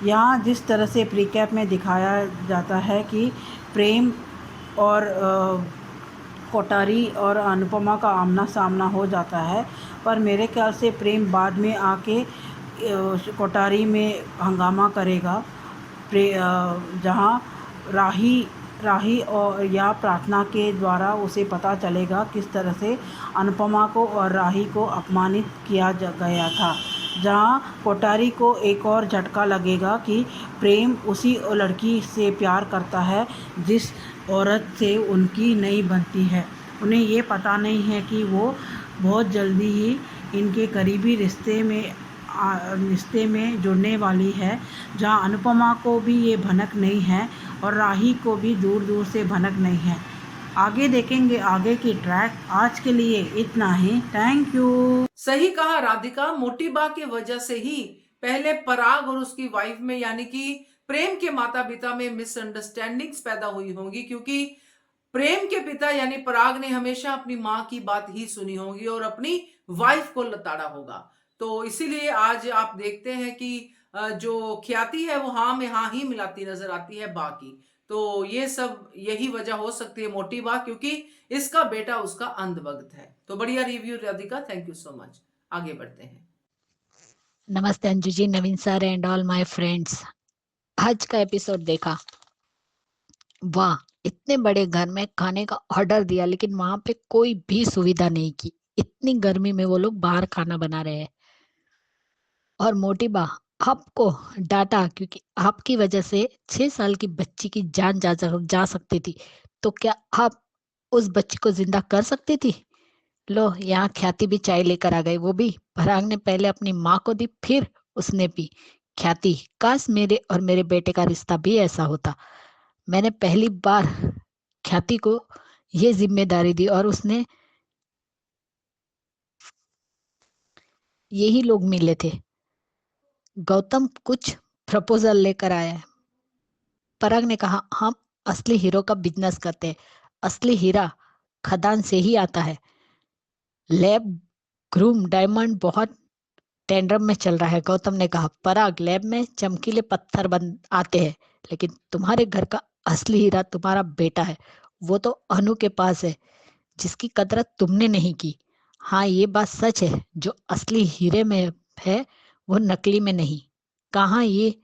यहाँ जिस तरह से प्रीकैप में दिखाया जाता है कि प्रेम और कोठारी और अनुपमा का आमना सामना हो जाता है, पर मेरे ख्याल से प्रेम बाद में आके कोठारी में हंगामा करेगा, जहाँ राही और या प्रार्थना के द्वारा उसे पता चलेगा किस तरह से अनुपमा को और राही को अपमानित किया गया था, जहाँ कोठारी को एक और झटका लगेगा कि प्रेम उसी लड़की से प्यार करता है जिस औरत से उनकी नहीं बनती है। उन्हें ये पता नहीं है कि वो बहुत जल्दी ही इनके करीबी रिश्ते में जुड़ने वाली है, जहाँ अनुपमा को भी ये भनक नहीं है और राही को भी दूर दूर से भनक नहीं है। आगे देखेंगे आगे की ट्रैक। आज के लिए इतना ही। Thank you. सही कहा राधिका, मोटी बा की वजह से ही पहले पराग और उसकी वाइफ में यानी कि प्रेम के माता पिता में मिसअंडरस्टैंडिंग्स पैदा हुई होंगी, क्योंकि प्रेम के पिता यानी पराग ने हमेशा अपनी माँ की बात ही सुनी होगी और अपनी वाइफ को लताड़ा होगा। तो इसीलिए आज आप देखते हैं कि जो ख्याति है वो हाँ में हाँ ही मिलाती नजर आती है बा की। तो ये सब यही वजह हो सकती है मोटी बा, क्योंकि इसका बेटा उसका अंधभक्त है। तो बढ़िया review Radhika, thank you so much. आगे बढ़ते हैं। नमस्ते Anju ji, Naveen sir and all my friends. आज का एपिसोड देखा, वाह, इतने बड़े घर में खाने का ऑर्डर दिया लेकिन वहां पे कोई भी सुविधा नहीं की। इतनी गर्मी में वो लोग बाहर खाना बना रहे हैं। और मोटी बा आपको डांटा क्योंकि आपकी वजह से 6 साल की बच्ची की जान जा सकती थी। तो क्या आप उस बच्ची को जिंदा कर सकती थी? लो, यहाँ ख्याति भी चाय लेकर आ गई, वो भी पराग ने पहले अपनी माँ को दी, फिर उसने पी। ख्याति, काश मेरे और मेरे बेटे का रिश्ता भी ऐसा होता। मैंने पहली बार ख्याति को ये जिम्मेदारी दी और उसने यही लोग मिले थे। गौतम कुछ प्रपोजल लेकर आया है। पराग ने कहा, हम असली हीरो का बिजनेस करते हैं। असली हीरा खदान से ही आता है। लैब ग्रूम डायमंड बहुत टेंडर में चल रहा है। गौतम ने कहा, पराग, लैब में चमकीले पत्थर बन आते हैं, लेकिन तुम्हारे घर का असली हीरा तुम्हारा बेटा है। वो तो अनु के पास है, जिसकी कदर तुमने नहीं की। हाँ, ये बात सच है, जो असली हीरे में है वो नकली में नहीं। कहाँ ये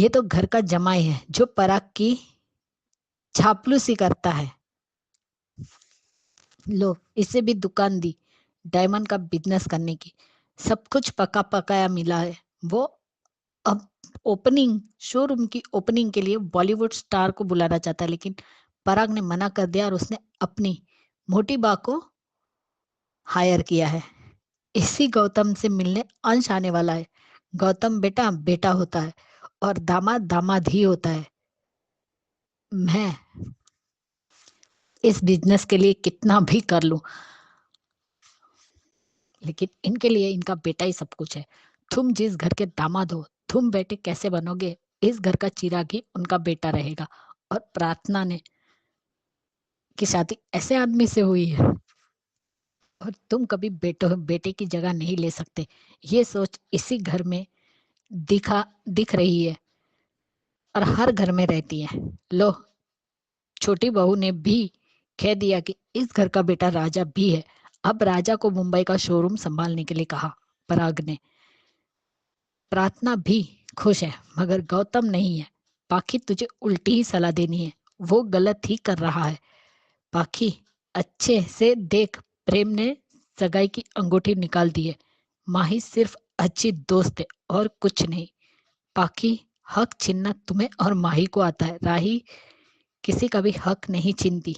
तो घर का जमाई है जो पराग की चापलूसी करता है। लो, इसे भी दुकान दी डायमंड का बिजनेस करने की। सब कुछ पका पकाया मिला है। वो अब शोरूम की ओपनिंग के लिए बॉलीवुड स्टार को बुलाना चाहता है, लेकिन पराग ने मना कर दिया और उसने अपनी मोटी बा को हायर किया है। इसी गौतम से मिलने अंश आने वाला है। गौतम बेटा बेटा होता है और दामाद दामाद ही होता है। मैं इस बिजनेस के लिए कितना भी कर लूं, लेकिन इनके लिए इनका बेटा ही सब कुछ है। तुम जिस घर के दामाद हो, तुम बेटे कैसे बनोगे? इस घर का चिराग ही उनका बेटा रहेगा। और प्रार्थना ने की शादी ऐसे आदमी से हुई है और तुम कभी बेटे की जगह नहीं ले सकते। ये सोच इसी घर में दिख रही है और हर घर में रहती है। लो, छोटी बहू ने भी कह दिया कि इस घर का बेटा राजा भी है। अब राजा को मुंबई का शोरूम संभालने के लिए कहा। पराग ने प्रार्थना भी खुश है, मगर गौतम नहीं है। पाखी, तुझे उल्टी ही सलाह देनी है। वो गलत ही कर रहा है। पाखी, अच्छे से देख। प्रेम ने सगाई की अंगूठी निकाल दी है। माही सिर्फ अच्छी दोस्त है और कुछ नहीं। पाखी, हक छीनना तुम्हें और माही को आता है। राही किसी का भी हक नहीं छीनती,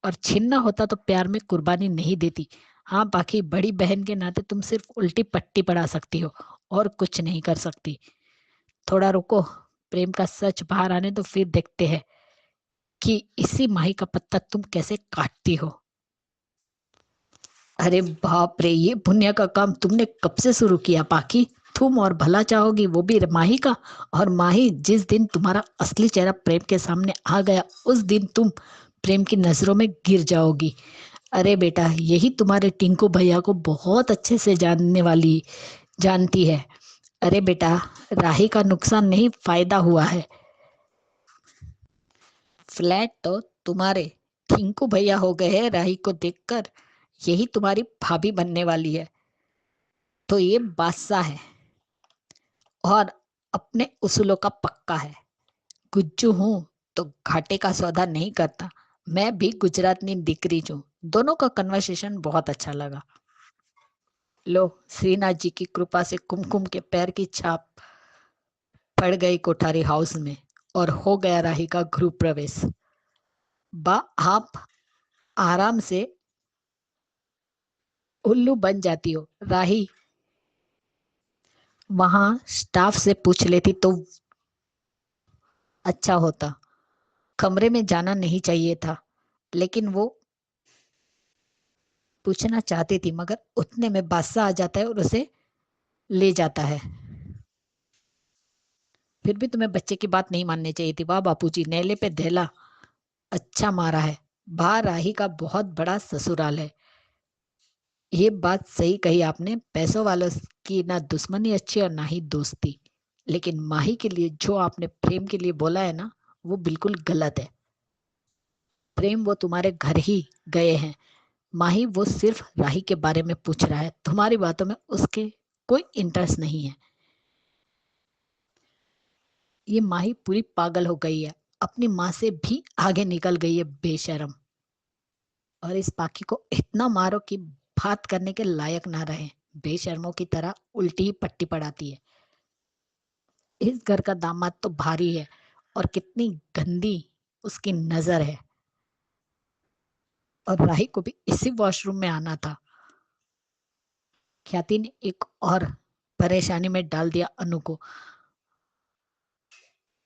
और छीनना होता तो प्यार में कुर्बानी नहीं देती। हाँ पाखी, बड़ी बहन के नाते तुम सिर्फ उल्टी पट्टी पढ़ा सकती हो और कुछ नहीं कर सकती। थोड़ा रुको, प्रेम का सच बाहर आने तो फिर देखते हैं कि इसी माही का पत्ता तुम कैसे काटती हो। अरे बाप रे, ये पुण्य का काम तुमने कब से शुरू किया पाखी? तुम और भला चाहोगी, वो भी माही का। और माही, जिस दिन तुम्हारा असली चेहरा प्रेम के सामने आ गया, उस दिन तुम प्रेम की नजरों में गिर जाओगी। अरे बेटा, यही तुम्हारे टिंकू भैया को बहुत अच्छे से जानती है। अरे बेटा, राही का नुकसान नहीं, फायदा हुआ है। फ्लैट तो तुम्हारे टिंकू भैया हो गए हैं राही को देखकर। यही तुम्हारी भाभी बनने वाली है। तो ये बादशाह है और अपने उसूलों का पक्का है। गुज्जू हूं तो घाटे का सौदा नहीं करता। मैं भी गुजरातनी दिकरी हूँ। दोनों का कन्वर्सेशन बहुत अच्छा लगा। लो, श्रीनाथ जी की कृपा से कुमकुम के पैर की छाप पड़ गई कोठारी हाउस में और हो गया राही का गृह प्रवेश। बा, आप आराम से उल्लू बन जाती हो। राही वहां स्टाफ से पूछ लेती तो अच्छा होता। कमरे में जाना नहीं चाहिए था, लेकिन वो पूछना चाहती थी, मगर उतने में बादशाह आ जाता है और उसे ले जाता है। फिर भी तुम्हें बच्चे की बात नहीं माननी चाहिए थी। वाह बापूजी, नेले पे धेला। अच्छा मारा है। बाहर राही का बहुत बड़ा ससुराल है। ये बात सही कही आपने। पैसों वालों की ना दुश्मनी अच्छी और ना ही दोस्ती। लेकिन माही के लिए जो आपने प्रेम के लिए बोला है ना, वो बिल्कुल गलत है। प्रेम वो तुम्हारे घर ही गए हैं। माही वो सिर्फ राही के बारे में पूछ रहा है, तुम्हारी बातों में उसके कोई इंटरेस्ट नहीं है। ये माही पूरी पागल हो गई है, अपनी माँ से भी आगे निकल गई है बेशरम। और इस पाखी को इतना मारो कि बात करने के लायक ना रहे। बेशर्मों की तरह उल्टी ही पट्टी पड़ाती है। इस घर का दामाद तो भारी है, और कितनी गंदी उसकी नजर है। और राही को भी इसी वॉशरूम में आना था। ख्याति ने एक और परेशानी में डाल दिया अनु को।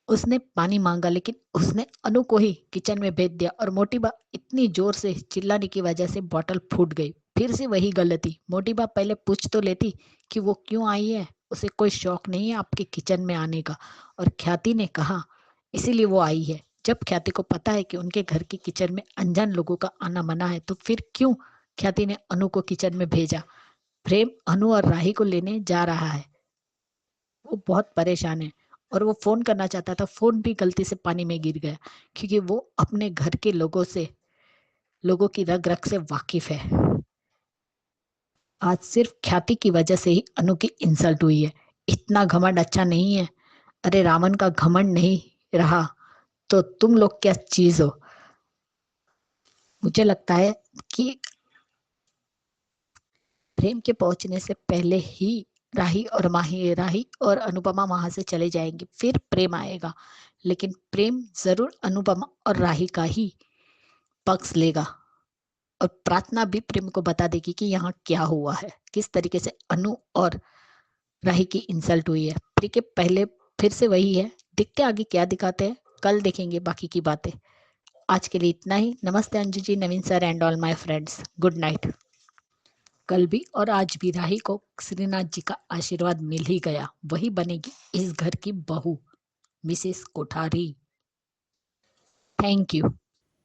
उसने पानी मांगा, लेकिन उसने अनु को ही किचन में भेज दिया, और मोटी बा इतनी जोर से चिल्लाने की वजह से बॉटल फूट गई। फिर से वही गलती। मोटी बा पहले पूछ तो लेती कि वो क्यों आई है, उसे कोई शौक नहीं है आपके किचन में आने का। और ख्याति ने कहा इसीलिए वो आई है। जब ख्याति को पता है कि उनके घर के किचन में अनजान लोगों का आना मना है, तो फिर क्यों ख्याति ने अनु को किचन में भेजा। प्रेम अनु और राही को लेने जा रहा है। वो बहुत परेशान है, और वो फोन करना चाहता था, फोन भी गलती से पानी में गिर गया, क्योंकि वो अपने घर के लोगों की रग रग से वाकिफ है। आज सिर्फ ख्याति की वजह से ही अनु की इंसल्ट हुई है। इतना घमंड अच्छा नहीं है। अरे रावण का घमंड नहीं रहा तो तुम लोग क्या चीज हो। मुझे लगता है कि प्रेम के पहुंचने से पहले ही राही और अनुपमा वहां से चले जाएंगे, फिर प्रेम आएगा। लेकिन प्रेम जरूर अनुपमा और राही का ही पक्ष लेगा, और प्रार्थना भी प्रेम को बता देगी कि यहाँ क्या हुआ है, किस तरीके से अनु और राही की इंसल्ट हुई है। प्री के पहले फिर से वही है। देखते आगे क्या दिखाते हैं, कल देखेंगे बाकी की बातें। आज के लिए इतना ही। नमस्ते Anju ji, Naveen sir and all my friends, good night. कल भी और आज भी राही को श्रीनाथ जी का आशीर्वाद मिल ही गया। वही बनेगी इस घर की बहू, मिसेस कोठारी। Thank you.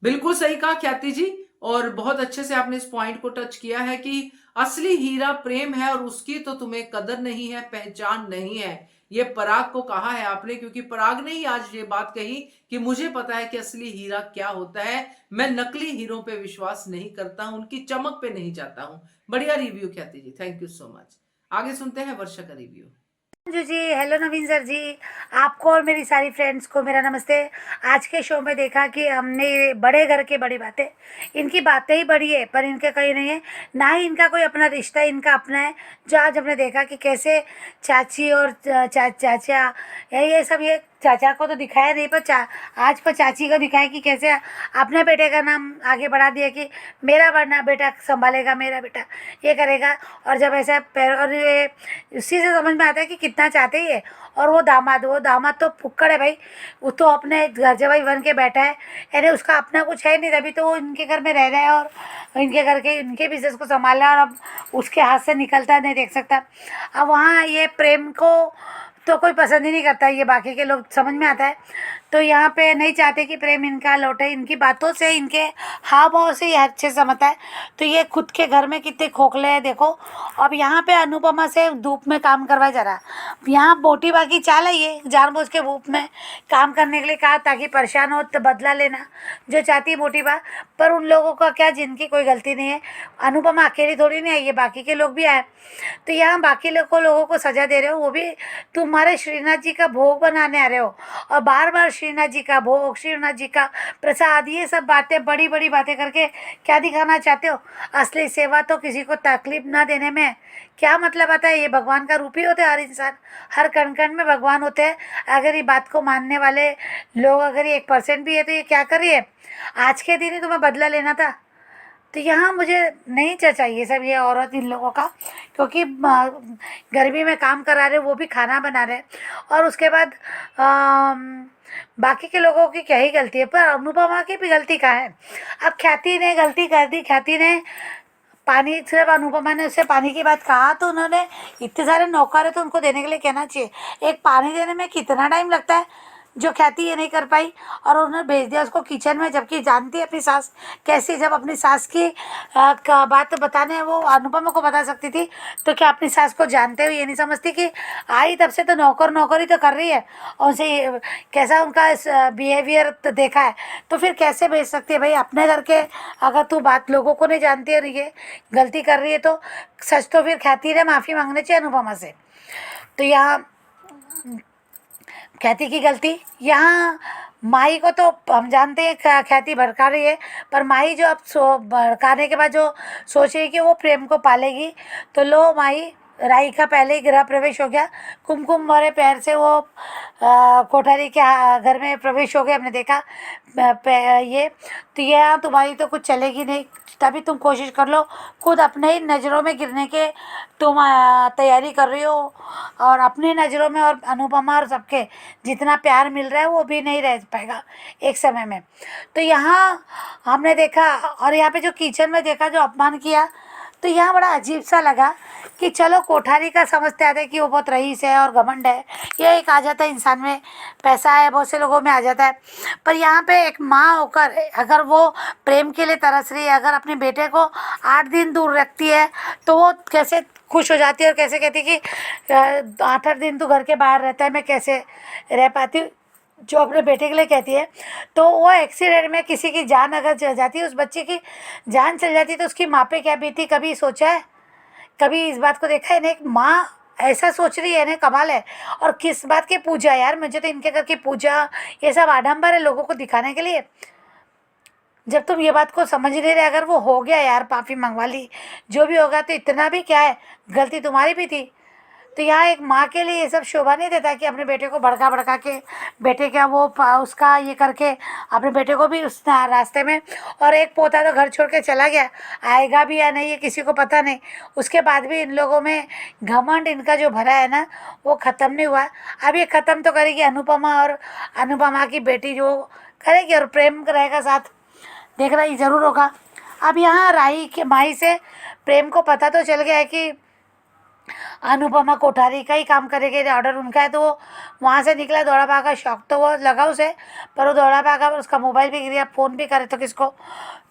बिल्कुल सही कहा ख्याति जी। और बहुत अच्छे से आपने इस पॉइंट को टच किया है कि असली हीरा प्रेम है, और उसकी तो तुम्हें कदर नहीं है, पहचान नहीं है। ये पराग को कहा है आपने, क्योंकि पराग ने ही आज ये बात कही कि मुझे पता है कि असली हीरा क्या होता है। मैं नकली हीरों पे विश्वास नहीं करता हूं, उनकी चमक पे नहीं जाता हूं। बढ़िया रिव्यू ख्याति जी, थैंक यू सो मच। आगे सुनते हैं वर्षा का रिव्यू। अंजू जी, हेलो नवीन सर जी, आपको और मेरी सारी फ्रेंड्स को मेरा नमस्ते। आज के शो में देखा कि हमने ये बड़े घर की बड़ी बातें, इनकी बातें ही बड़ी है पर इनके कहीं नहीं है, ना ही इनका कोई अपना रिश्ता है, इनका अपना है। जो आज हमने देखा कि कैसे चाची और चाचा ये सब, ये चाचा को तो दिखाया नहीं पर आज पर चाची को दिखाया कि कैसे अपने बेटे का नाम आगे बढ़ा दिया कि मेरा बड़ा बेटा संभालेगा, मेरा बेटा ये करेगा। और जब ऐसा और ये उसी से समझ में आता है कि कितना चाहते ही है। और वो दामाद तो फुक्कड़ है भाई। वो तो अपने घर जवाई बन के बैठा है, यानी उसका अपना कुछ है नहीं, तभी तो वो इनके घर में रह रहा है और इनके घर के इनके बिजनेस को संभाल रहा है। और अब उसके हाथ से निकलता नहीं देख सकता। अब वहाँ ये प्रेम को तो कोई पसंद ही नहीं करता, ये बाकी के लोग समझ में आता है। तो यहाँ पे नहीं चाहते कि प्रेम इनका लौटे, इनकी बातों से, इनके हाव भाव से ये अच्छे समझता है। तो ये खुद के घर में कितने खोखले हैं देखो। अब यहाँ पे अनुपमा से धूप में काम करवाया जा रहा। यहाँ मोटी बाकी चाल है, ये जानबूझ के धूप में काम करने के लिए कहा ताकि परेशान हो तो बदला लेना जो चाहती है मोटी बा। पर उन लोगों का क्या, जिनकी कोई गलती नहीं है। अनुपमा अकेली थोड़ी नहीं आई है, बाकी के लोग भी आए। तो यहाँ बाकी लोगों को सजा दे रहे हो, वो भी तुम्हारे श्रीनाथ जी का भोग बनाने आ रहे हो। और बार बार श्रीनाथ जी का भोग, श्रीनाथ जी का प्रसाद, ये सब बातें, बड़ी बड़ी बातें करके क्या दिखाना चाहते हो। असली सेवा तो किसी को तकलीफ ना देने में क्या मतलब आता है। ये भगवान का रूप ही होते हैं हर इंसान, हर कण कण में भगवान होते हैं। अगर ये बात को मानने वाले लोग अगर ये 1% भी है तो ये क्या कर रही है। आज के दिन ही तुम्हें बदला लेना था। तो यहाँ मुझे नहीं चाहिए सब ये औरत इन लोगों का, क्योंकि गर्मी में काम करा रहे, वो भी खाना बना रहे। और उसके बाद बाकी के लोगों की क्या ही गलती है, पर अनुपमा की भी गलती कहाँ है। अब ख्याति ने गलती कर दी, ख्याति ने पानी, सिर्फ अनुपमा ने उससे पानी की बात कहा तो उन्होंने, इतने सारे नौकर है तो उनको देने के लिए कहना चाहिए। एक पानी देने में कितना टाइम लगता है, जो ख्याति ये नहीं कर पाई और उन्होंने भेज दिया उसको किचन में, जबकि जानती है अपनी सास कैसी, जब अपनी सास की का बात बताने वो अनुपमा को बता सकती थी, तो क्या अपनी सास को जानते हुए ये नहीं समझती कि आई तब से तो नौकर नौकरी तो कर रही है और उनसे कैसा उनका बिहेवियर तो देखा है, तो फिर कैसे भेज सकती है भाई अपने घर के। अगर तू बात लोगों को नहीं जानती है और ये गलती कर रही है तो सच तो फिर ख्याति ने माफ़ी मांगनी चाहिए अनुपमा से। तो यहाँ ख्याति की गलती, यहाँ माही को तो हम जानते हैं ख्याति भड़का रही है, पर माही जो अब भड़काने के बाद जो सोच रही है कि वो प्रेम को पालेगी, तो लो माही राही का पहले ही गृह प्रवेश हो गया, कुमकुम भरे पैर से वो कोठारी के घर में प्रवेश हो गया, हमने देखा ये। तो यह तुम्हारी तो कुछ चलेगी नहीं, तभी तुम कोशिश कर लो, खुद अपने ही नज़रों में गिरने के तुम तैयारी कर रही हो, और अपनी नज़रों में और अनुपमा और सबके जितना प्यार मिल रहा है वो भी नहीं रह पाएगा एक समय में। तो यहाँ हमने देखा, और यहाँ पे जो किचन में देखा जो अपमान किया, तो यहाँ बड़ा अजीब सा लगा कि चलो कोठारी का समझते आते कि वो बहुत रईस है और घमंड है, ये एक आ जाता है इंसान में, पैसा है बहुत से लोगों में आ जाता है, पर यहाँ पे एक माँ होकर अगर वो प्रेम के लिए तरस रही है, अगर अपने बेटे को 8 दिन दूर रखती है, तो वो कैसे खुश हो जाती है और कैसे कहती है कि 8-8 दिन तो घर के बाहर रहता है, मैं कैसे रह पाती हूँ, जो अपने बेटे के लिए कहती है। तो वो एक्सीडेंट में किसी की जान अगर चल जाती है, उस बच्चे की जान चल जाती है, तो उसकी माँ पे क्या बीती, कभी सोचा है, कभी इस बात को देखा है? इन्हें एक माँ ऐसा सोच रही है, इन्हें कमाल है। और किस बात की पूजा यार, मुझे तो इनके घर की पूजा ये सब आडंबर है लोगों को दिखाने के लिए। जब तुम ये बात को समझ नहीं रहे, अगर वो हो गया यार माफ़ी मंगवा ली, जो भी होगा, तो इतना भी क्या है, गलती तुम्हारी भी थी। तो यहाँ एक माँ के लिए ये सब शोभा नहीं देता कि अपने बेटे को भड़का भड़का के बेटे का वो उसका ये करके अपने बेटे को भी उस रास्ते में, और एक पोता तो घर छोड़ के चला गया, आएगा भी या नहीं ये किसी को पता नहीं, उसके बाद भी इन लोगों में घमंड इनका जो भरा है ना वो ख़त्म नहीं हुआ। अब ये ख़त्म तो करेगी अनुपमा, और अनुपमा की बेटी जो करेगी, और प्रेम रहेगा साथ, देखना ही ज़रूर होगा। अब यहाँ राही के माही से प्रेम को पता तो चल गया है कि अनुपमा कोठारी का ही काम करेगी, ऑर्डर उनका है, तो वो वहाँ से निकला दौड़ा भागा, शौक तो वो लगा उसे, पर वो दौड़ा भागा, उसका मोबाइल भी गिर गया, फ़ोन भी करे तो किसको।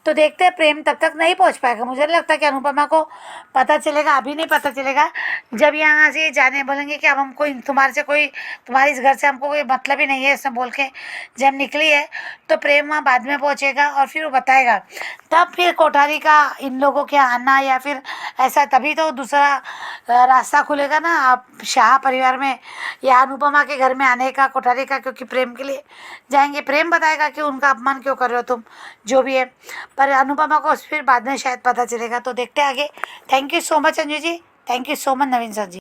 तो देखते हैं प्रेम तब तक नहीं पहुँच पाएगा, मुझे नहीं लगता कि अनुपमा को पता चलेगा, अभी नहीं पता चलेगा, जब यहाँ से जाने बोलेंगे कि अब हमको तुम्हारे से कोई, तुम्हारे इस घर से हमको कोई मतलब ही नहीं है, ऐसा बोल के जब निकली है, तो प्रेम वहाँ बाद में पहुँचेगा और फिर वो बताएगा, तब फिर कोठारी का इन लोगों के आना, या फिर ऐसा, तभी तो दूसरा रास्ता खुलेगा ना आप शाह परिवार में या अनुपमा के घर में आने का कोठारी का, क्योंकि प्रेम के लिए जाएंगे। प्रेम बताएगा कि उनका अपमान क्यों कर रहे हो तुम, जो भी है, पर अनुपमा को फिर बाद में शायद पता चलेगा। तो देखते हैं आगे। Thank you so much Anju ji, thank you so much Naveen sir ji.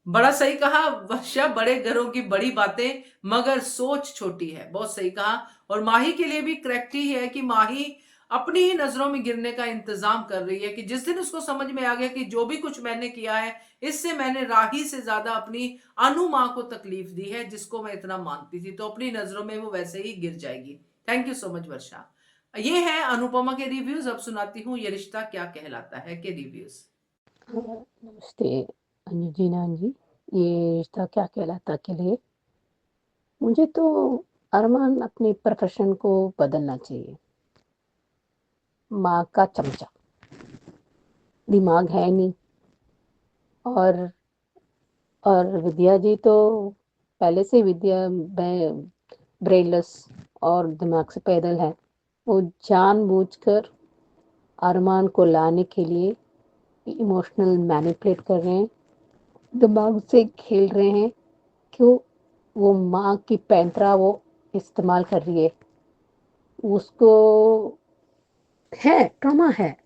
बड़ा सही कहा वर्षा, बड़े घरों की बड़ी बातें मगर सोच छोटी है, बहुत सही कहा। और माही के लिए भी करेक्ट ही है कि माही अपनी ही नजरों में गिरने का इंतजाम कर रही है, कि जिस दिन उसको समझ में आ गया कि जो भी कुछ मैंने किया है इससे मैंने राही से ज्यादा अपनी अनु माँ को तकलीफ दी है, जिसको मैं इतना मानती थी, तो अपनी नजरों में वो वैसे ही गिर जाएगी। थैंक यू सो मच वर्षा। ये है अनुपमा के रिव्यूज। अब सुनाती हूँ ये रिश्ता क्या कहलाता है के रिव्यूज। नमस्ते अंजू जी, नान जी। ये रिश्ता क्या कहलाता के लिए मुझे तो अरमान अपने प्रोफेशन को बदलना चाहिए। माँ का चमचा, दिमाग है नहीं, और विद्या जी तो पहले से विद्या ब्रेनलेस और दिमाग से पैदल है। वो जानबूझकर अरमान को लाने के लिए इमोशनल मैनिपुलेट कर रहे हैं, दिमाग से खेल रहे हैं, क्यों वो माँ की पैंतरा वो इस्तेमाल कर रही है। उसको है ट्रॉमा है,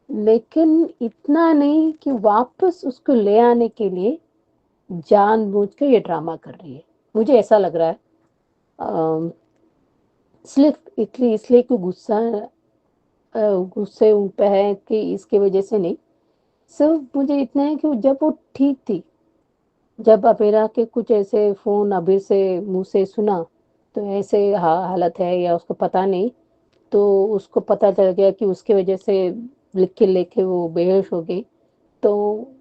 लेकिन इतना नहीं कि वापस उसको ले आने के लिए जानबूझकर ये ड्रामा कर रही है। मुझे ऐसा लग रहा है सिर्फ इसलिए कि गुस्से उन पे है कि इसकी वजह से नहीं, सिर्फ मुझे इतना है कि जब वो ठीक थी, जब अबीरा के कुछ ऐसे फ़ोन अबीर से मुंह से सुना, तो ऐसे हालत है या उसको पता नहीं, तो उसको पता चल गया कि उसकी वजह से लिख के वो बेहोश हो गई। तो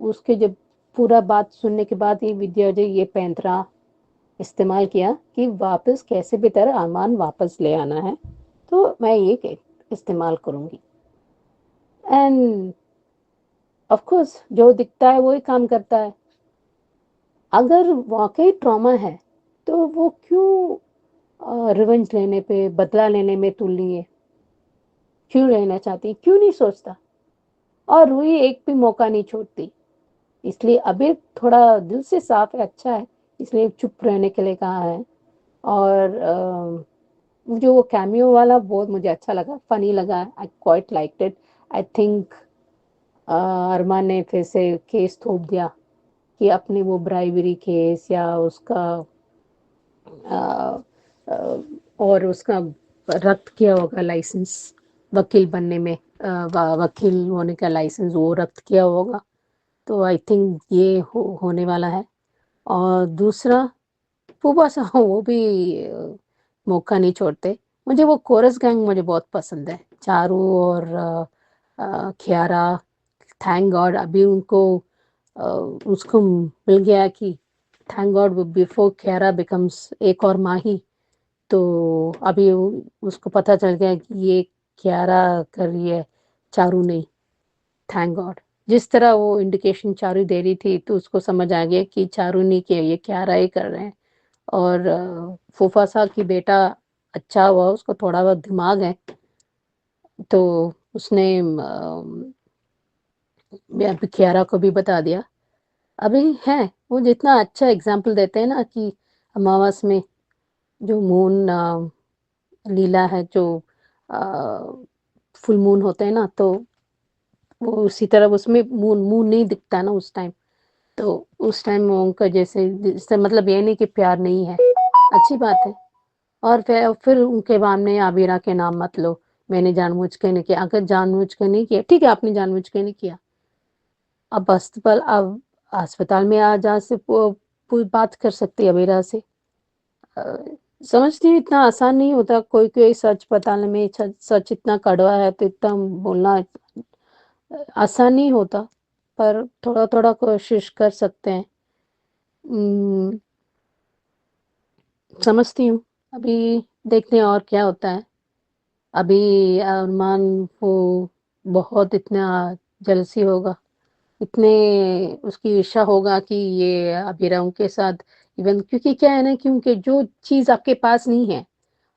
उसके जब पूरा बात सुनने के बाद ही विद्या जी ये पैंतरा इस्तेमाल किया कि वापस कैसे भी तरह अरमान वापस ले आना है, तो मैं ये इस्तेमाल करूँगी। एंड ऑफ कोर्स जो दिखता है वही काम करता है। अगर वाक़ई ट्रॉमा है, तो वो क्यों रिवेंज लेने पे, बदला लेने में तुल्ली है? क्यों रहना चाहती? क्यों नहीं सोचता? और रूही एक भी मौका नहीं छोड़ती। इसलिए अभी थोड़ा दिल से साफ है, अच्छा है, इसलिए चुप रहने के लिए कहा है। और जो वो कैमियो वाला बहुत मुझे अच्छा लगा, फ़नी लगा, I quite liked it. I think Armaan ने फिर से केस थोप दिया कि अपनी वो ब्राइबरी केस या उसका अ, अ, और उसका रद्द किया होगा लाइसेंस वकील बनने में, वकील होने का लाइसेंस वो रद्द किया होगा। तो आई थिंक ये होने वाला है। और दूसरा वो बस हाँ, वो भी मौका नहीं छोड़ते। मुझे वो कोरस गैंग मुझे बहुत पसंद है, चारू और कियारा। थैंक गॉड अभी उनको उसको मिल गया कि thank God before Kiara becomes एक और माही, तो अभी उसको पता चल गया कि ये कियारा कर रही है, चारू नहीं। Thank God. जिस तरह वो इंडिकेशन चारू दे रही थी तो उसको समझ आ गया कि चारू नहीं किया, ये कियारा ही कर रहे हैं। और फूफासा की बेटा अच्छा हुआ, उसको थोड़ा बहुत दिमाग है, तो उसने अभी कियारा को भी बता दिया। अभी है वो जितना अच्छा एग्जाम्पल देते हैं ना कि अमावस में जो मून लीला है, जो फुल मून होते हैं ना, तो वो उसी तरह उसमें मून मून नहीं दिखता ना उस टाइम, तो उस टाइम उनका जैसे जिससे मतलब ये नहीं कि प्यार नहीं है, अच्छी बात है। और फिर उनके सामने आबिरा के नाम मत लो, मैंने जानबूझ के नहीं किया। अगर जानबूझ के नहीं किया ठीक है, आपने जानबूझ के नहीं किया। अब अस्पताल में आ जा से बात कर सकती है आबिरा से। अ, समझती हूँ इतना आसान नहीं होता, कोई कोई सच बताने में सच इतना कड़वा है तो इतना बोलना आसान नहीं होता, पर थोड़ा थोड़ा कोशिश कर सकते हैं। उम, समझती हूँ। अभी देखते हैं और क्या होता है। अभी अरमान को बहुत इतना जेलसी होगा, इतने उसकी ईर्ष्या होगा कि ये अबीरा उनके साथ इवन, क्योंकि क्या है ना, क्योंकि जो चीज़ आपके पास नहीं है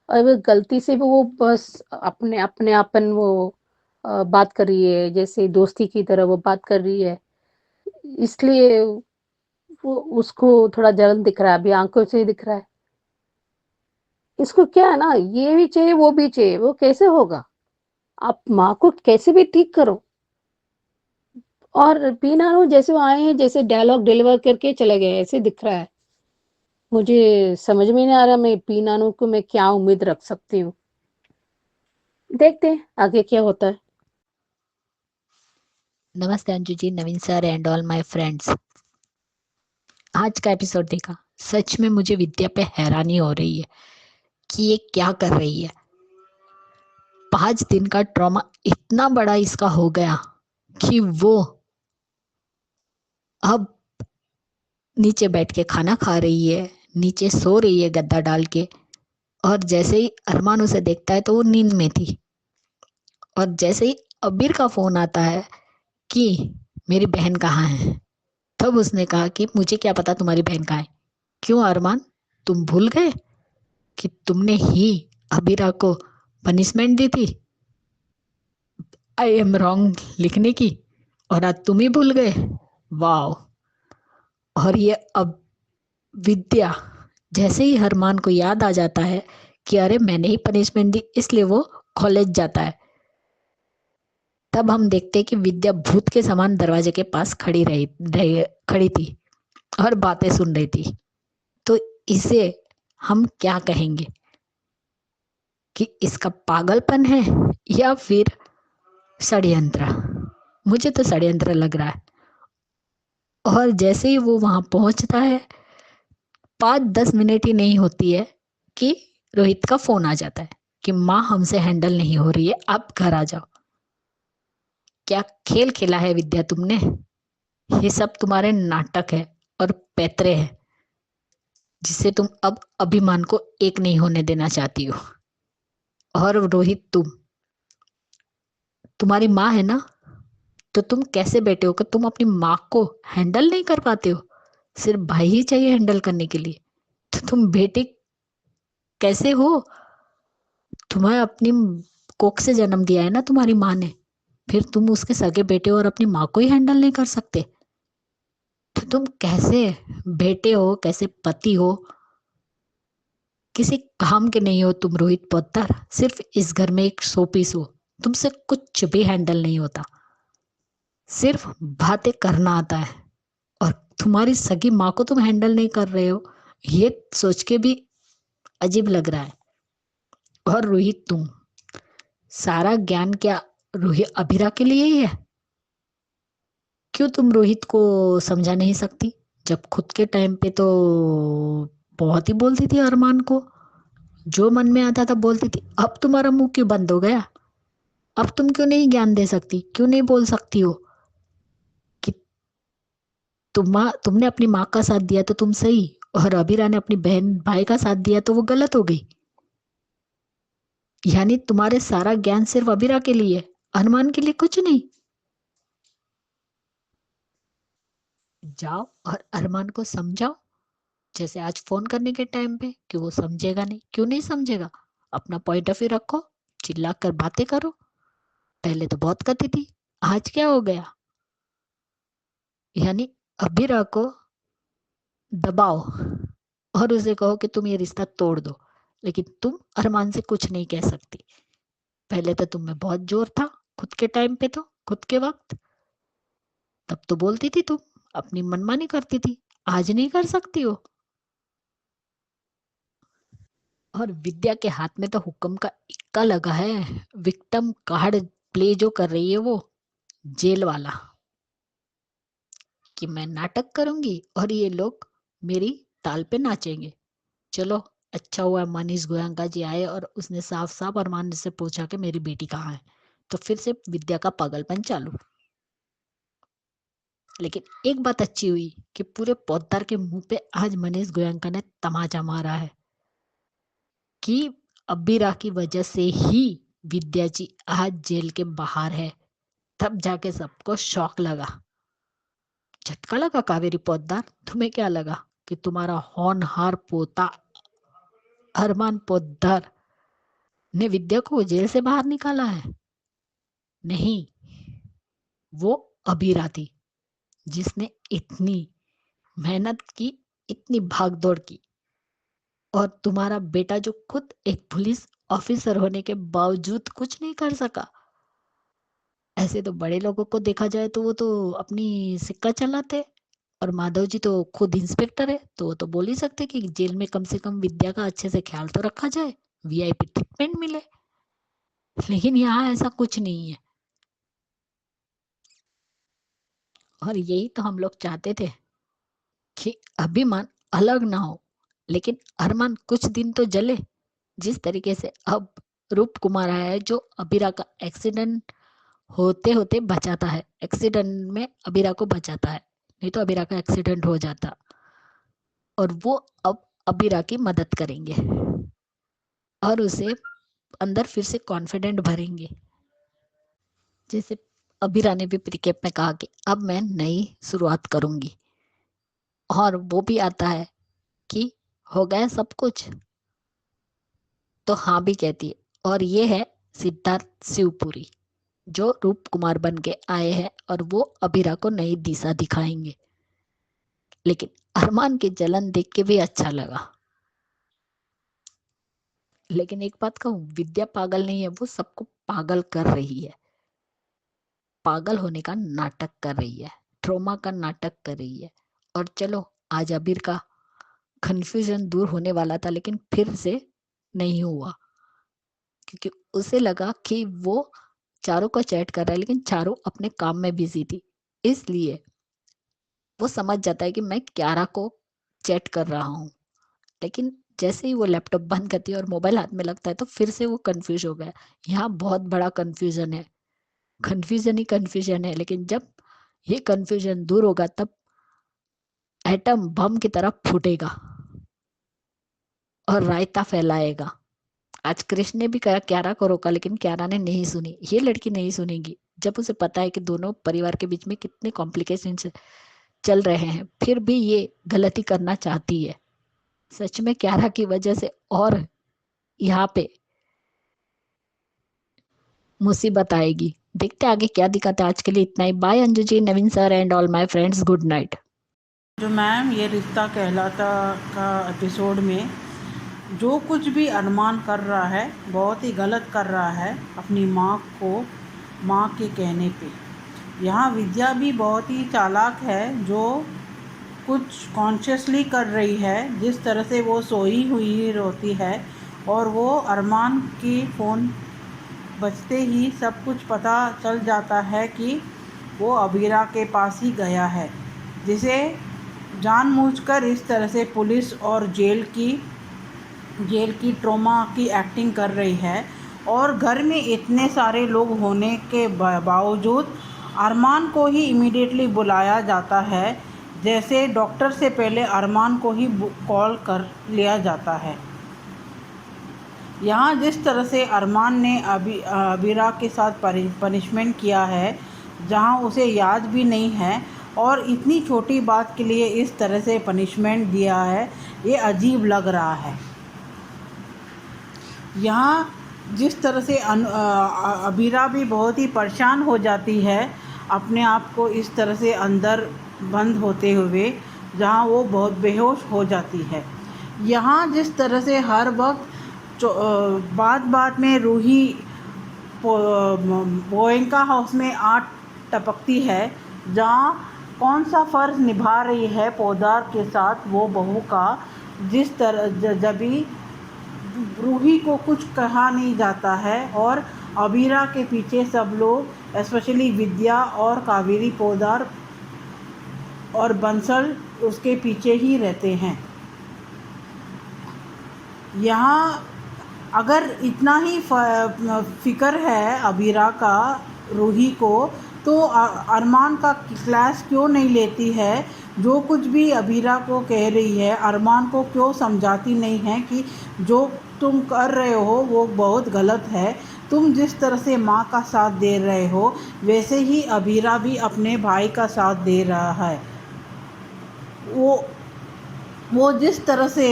और वो गलती से भी वो बस अपने अपने आपन वो बात कर रही है, जैसे दोस्ती की तरह वो बात कर रही है, इसलिए वो उसको थोड़ा जलन दिख रहा है, अभी आंखों से ही दिख रहा है। इसको क्या है ना, ये भी चाहिए वो भी चाहिए, वो कैसे होगा? आप माँ को कैसे भी ठीक करो। और पीना नो जैसे वो आए हैं, जैसे डायलॉग डिलीवर करके चले गए, ऐसे दिख रहा है। मुझे समझ में नहीं आ रहा मैं पी नानू को मैं क्या उम्मीद रख सकती हूँ। देखते हैं आगे क्या होता है। नमस्ते Anju ji, Naveen sir and all my friends. आज का एपिसोड देखा, सच में मुझे विद्या पे हैरानी हो रही है कि ये क्या कर रही है। 5 दिन का ट्रॉमा इतना बड़ा इसका हो गया कि वो अब नीचे बैठ के खाना खा रही है, नीचे सो रही है गद्दा डाल के, और जैसे ही अरमान उसे देखता है तो वो नींद में थी। और जैसे ही अबीर का फोन आता है कि मेरी बहन कहाँ है, तब उसने कहा कि मुझे क्या पता तुम्हारी बहन कहाँ है। क्यों अरमान, तुम भूल गए कि तुमने ही अबीरा को पनिशमेंट दी थी आई एम रॉन्ग लिखने की, और आज तुम ही भूल गए। वाओ। और ये अब विद्या, जैसे ही अरमान को याद आ जाता है कि अरे मैंने ही पनिशमेंट दी, इसलिए वो कॉलेज जाता है। तब हम देखते हैं कि विद्या भूत के समान दरवाजे के पास खड़ी थी और बातें सुन रही थी। तो इसे हम क्या कहेंगे कि इसका पागलपन है या फिर षड्यंत्र? मुझे तो षड्यंत्र लग रहा है। और जैसे ही वो वहां पहुंचता है, 5-10 मिनट ही नहीं होती है कि रोहित का फोन आ जाता है कि माँ हमसे हैंडल नहीं हो रही है, आप घर आ जाओ। क्या खेल खेला है विद्या तुमने? ये सब तुम्हारे नाटक है और पैतरे है। जिससे तुम अब अभिमान को एक नहीं होने देना चाहती हो। और रोहित, तुम्हारी माँ है ना, तो तुम कैसे बैठे हो कि तुम अपनी माँ को हैंडल नहीं कर पाते हो? सिर्फ भाई ही चाहिए हैंडल करने के लिए, तो तुम बेटे कैसे हो? तुम्हें अपनी कोख से जन्म दिया है ना तुम्हारी माँ ने, फिर तुम उसके सगे बेटे हो और अपनी माँ को ही हैंडल नहीं कर सकते? तो तुम कैसे बेटे हो, कैसे पति हो? किसी काम के नहीं हो तुम रोहित पोद्दार, सिर्फ इस घर में एक शो पीस हो। तुमसे कुछ भी हैंडल नहीं होता, सिर्फ बातें करना आता है। और तुम्हारी सगी माँ को तुम हैंडल नहीं कर रहे हो, ये सोच के भी अजीब लग रहा है। और रोहित, तुम सारा ज्ञान क्या रोहित अभिरा के लिए ही है? क्यों तुम रोहित को समझा नहीं सकती? जब खुद के टाइम पे तो बहुत ही बोलती थी अरमान को, जो मन में आता था बोलती थी। अब तुम्हारा मुंह क्यों बंद हो गया? अब तुम क्यों नहीं ज्ञान दे सकती? क्यों नहीं बोल सकती हो कि तुमने अपनी माँ का साथ दिया तो तुम सही, और अभिरा ने अपनी बहन भाई का साथ दिया तो वो गलत हो गई? यानी तुम्हारे सारा ज्ञान सिर्फ अभिरा के लिए, अरमान के लिए कुछ नहीं? जाओ और अरमान को समझाओ, जैसे आज फोन करने के टाइम पे, कि वो समझेगा नहीं। क्यों नहीं समझेगा? अपना पॉइंट ऑफ व्यू रखो, चिल्ला कर बातें करो। पहले तो बहुत करती थी, आज क्या हो गया? यानी अभिरा को दबाओ और उसे कहो कि तुम ये रिश्ता तोड़ दो, लेकिन तुम अरमान से कुछ नहीं कह सकती। पहले तो तुम में बहुत जोर था, खुद के टाइम पे तो, खुद के वक्त, तब तो बोलती थी तुम, अपनी मनमानी करती थी। आज नहीं कर सकती हो? और विद्या के हाथ में तो हुक्म का इक्का लगा है। विक्टिम कार्ड प्ले जो कर रही है वो जेल वाला, कि मैं नाटक करूंगी और ये लोग मेरी ताल पे नाचेंगे। चलो, अच्छा हुआ मनीष गोयंका जी आए और उसने साफ साफ अरमान से पूछा कि मेरी बेटी कहाँ है, तो फिर से विद्या का पागलपन चालू। लेकिन एक बात अच्छी हुई कि पूरे पौधार के मुंह पे आज मनीष गोयंका ने तमाचा मारा है कि अबीरा की वजह से ही विद्या जी आज जेल के बाहर है। तब जाके सबको शौक लगा, झटका लगा। कावेरी पोद्दार, तुम्हें क्या लगा कि तुम्हारा होनहार पोता अरमान पोद्दार ने विद्या को जेल से बाहर निकाला है? नहीं, वो अबीरा थी जिसने इतनी मेहनत की, इतनी भागदौड़ की। और तुम्हारा बेटा जो खुद एक पुलिस ऑफिसर होने के बावजूद कुछ नहीं कर सका। ऐसे तो बड़े लोगों को देखा जाए तो वो तो अपनी सिक्का चलाते, और माधव जी तो खुद इंस्पेक्टर है, तो वो तो बोल ही सकते कि जेल में कम से कम विद्या का अच्छे से ख्याल तो रखा जाए, वीआईपी ट्रीटमेंट मिले। लेकिन यहाँ ऐसा कुछ नहीं है। और यही तो हम लोग चाहते थे कि अभिमान अलग ना हो, लेकिन अरमान कुछ दिन तो जले। जिस तरीके से अब रूप कुमार आया है, जो अबीरा का एक्सीडेंट होते होते बचाता है, एक्सीडेंट में अबीरा को बचाता है, नहीं तो अबीरा का एक्सीडेंट हो जाता। और वो अब अबीरा की मदद करेंगे और उसे अंदर फिर से कॉन्फिडेंट भरेंगे। जैसे अबीरा ने भी प्रीकेप में कहा कि अब मैं नई शुरुआत करूंगी, और वो भी आता है कि हो गया सब कुछ, तो हाँ भी कहती है। और ये है सिद्धार्थ शिवपुरी, जो रूप कुमार बन के आए हैं और वो अबीरा को नई दिशा दिखाएंगे। लेकिन अरमान की जलन देख के भी अच्छा लगा। लेकिन एक बात कहूं, विद्या पागल नहीं है, वो सबको पागल कर रही है। पागल होने का नाटक कर रही है, ट्रॉमा का नाटक कर रही है। और चलो, आज अबीर का कंफ्यूजन दूर होने वाला था, लेकिन फिर से नहीं हुआ, क्योंकि उसे लगा कि वो चारों को चैट कर रहा है, लेकिन चारों अपने काम में बिजी थी। इसलिए वो समझ जाता है कि मैं क्यारा को चैट कर रहा हूँ, लेकिन जैसे ही वो लैपटॉप बंद करती है और मोबाइल हाथ में लगता है तो फिर से वो कंफ्यूज हो गया। यहाँ बहुत बड़ा कंफ्यूजन है, कंफ्यूजन ही कंफ्यूजन है। लेकिन जब ये कंफ्यूजन दूर होगा तब एटम बम की तरह फूटेगा। और रायता फैलाएगा। आज कृष्ण ने भी कहा क्यारा को रोका, लेकिन क्यारा ने नहीं सुनी। ये लड़की नहीं सुनेगी। जब उसे पता है कि दोनों परिवार के बीच में कितने कॉम्प्लिकेशंस चल रहे हैं, फिर भी ये गलती करना चाहती है। सच में क्यारा की वजह से और यहाँ पे मुसीबत आएगी। देखते आगे क्या दिखाता है। आज के लिए इतना ही। Bye Anju ji, Naveen sir and all my friends, good night. जो मैम ये रिश्ता कहलाता का एपिसोड में जो कुछ भी अरमान कर रहा है बहुत ही गलत कर रहा है अपनी माँ के कहने पे। यहाँ विद्या भी बहुत ही चालाक है, जो कुछ कॉन्शियसली कर रही है। जिस तरह से वो सोई हुई रोती है और वो अरमान की फ़ोन बजते ही सब कुछ पता चल जाता है कि वो अबीरा के पास ही गया है, जिसे जानबूझकर इस तरह से पुलिस और जेल की ट्रॉमा की एक्टिंग कर रही है। और घर में इतने सारे लोग होने के बावजूद अरमान को ही इमीडिएटली बुलाया जाता है, जैसे डॉक्टर से पहले अरमान को ही कॉल कर लिया जाता है। यहाँ जिस तरह से अरमान ने अबीरा के साथ पनिशमेंट किया है, जहाँ उसे याद भी नहीं है, और इतनी छोटी बात के लिए इस तरह से पनिशमेंट दिया है, ये अजीब लग रहा है। यहाँ जिस तरह से अबीरा भी बहुत ही परेशान हो जाती है अपने आप को इस तरह से अंदर बंद होते हुए, जहाँ वो बहुत बेहोश हो जाती है। यहाँ जिस तरह से हर वक्त बात में रूही गोयनका हाउस में आग टपकती है, जहाँ कौन सा फ़र्ज़ निभा रही है पोदार के साथ वो बहू का। जिस तरह जब भी रूही को कुछ कहा नहीं जाता है और अबीरा के पीछे सब लोग, स्पेशली विद्या और कावेरी पोदार और बंसल उसके पीछे ही रहते हैं। यहाँ अगर इतना ही फ़िक्र है अबीरा का रूही को, तो अरमान का क्लास क्यों नहीं लेती है? जो कुछ भी अबीरा को कह रही है, अरमान को क्यों समझाती नहीं है कि जो तुम कर रहे हो वो बहुत गलत है। तुम जिस तरह से माँ का साथ दे रहे हो, वैसे ही अबीरा भी अपने भाई का साथ दे रहा है। वो जिस तरह से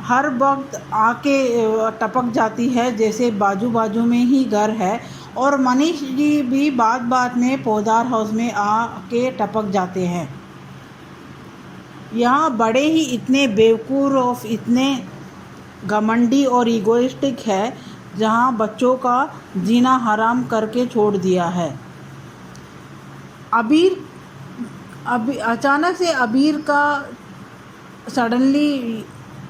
हर वक्त आके टपक जाती है, जैसे बाजू में ही घर है, और मनीष जी भी बात में पोदार हाउस में आके टपक जाते हैं। यहाँ बड़े ही इतने बेवकूफ़ और इतने घमंडी और ईगोइस्टिक है, जहाँ बच्चों का जीना हराम करके छोड़ दिया है। अचानक से अबीर का सडनली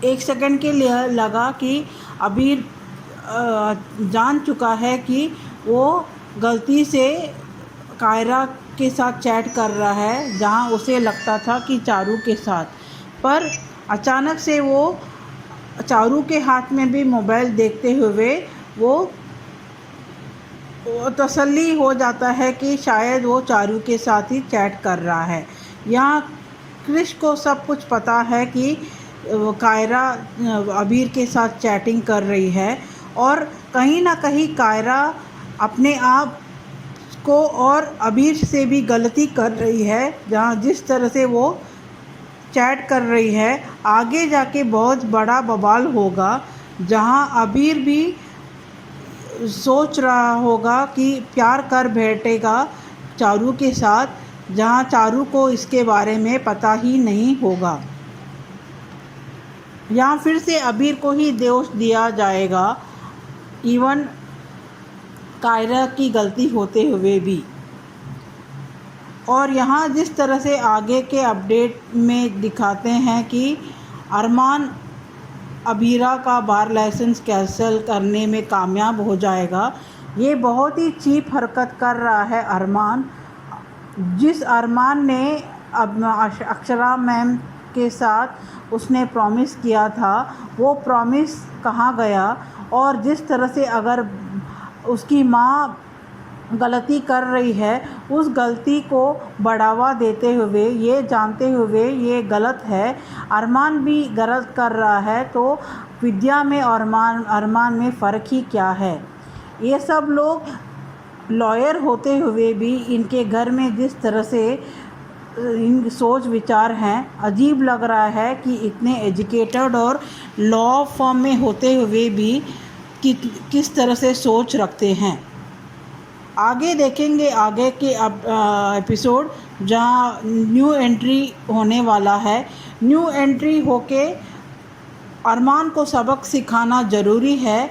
1 सेकंड के लिए लगा कि अबीर जान चुका है कि वो गलती से कायरा के साथ चैट कर रहा है, जहाँ उसे लगता था कि चारू के साथ। पर अचानक से वो चारू के हाथ में भी मोबाइल देखते हुए वो तसल्ली हो जाता है कि शायद वो चारू के साथ ही चैट कर रहा है। यहाँ क्रिश को सब कुछ पता है कि कायरा अबीर के साथ चैटिंग कर रही है, और कहीं ना कहीं कायरा अपने आप को और अबीर से भी गलती कर रही है, जहाँ जिस तरह से वो चैट कर रही है। आगे जाके बहुत बड़ा बवाल होगा, जहाँ अबीर भी सोच रहा होगा कि प्यार कर बैठेगा चारू के साथ, जहाँ चारू को इसके बारे में पता ही नहीं होगा। यहाँ फिर से अबीर को ही दोष दिया जाएगा, इवन कायरा की गलती होते हुए भी। और यहाँ जिस तरह से आगे के अपडेट में दिखाते हैं कि अरमान अबीरा का बार लाइसेंस कैंसिल करने में कामयाब हो जाएगा, ये बहुत ही चीप हरकत कर रहा है अरमान। जिस अरमान ने अक्षरा मैम के साथ उसने प्रॉमिस किया था, वो प्रॉमिस कहाँ गया? और जिस तरह से अगर उसकी माँ गलती कर रही है, उस गलती को बढ़ावा देते हुए, ये जानते हुए ये गलत है, अरमान भी गलत कर रहा है, तो विद्या में और अरमान में फ़र्क ही क्या है। ये सब लोग लॉयर होते हुए भी इनके घर में जिस तरह से इन सोच विचार हैं, अजीब लग रहा है कि इतने एजुकेटेड और लॉ फर्म में होते हुए भी किस तरह से सोच रखते हैं। आगे देखेंगे आगे के एपिसोड जहाँ न्यू एंट्री होने वाला है। न्यू एंट्री होके अरमान को सबक सिखाना ज़रूरी है,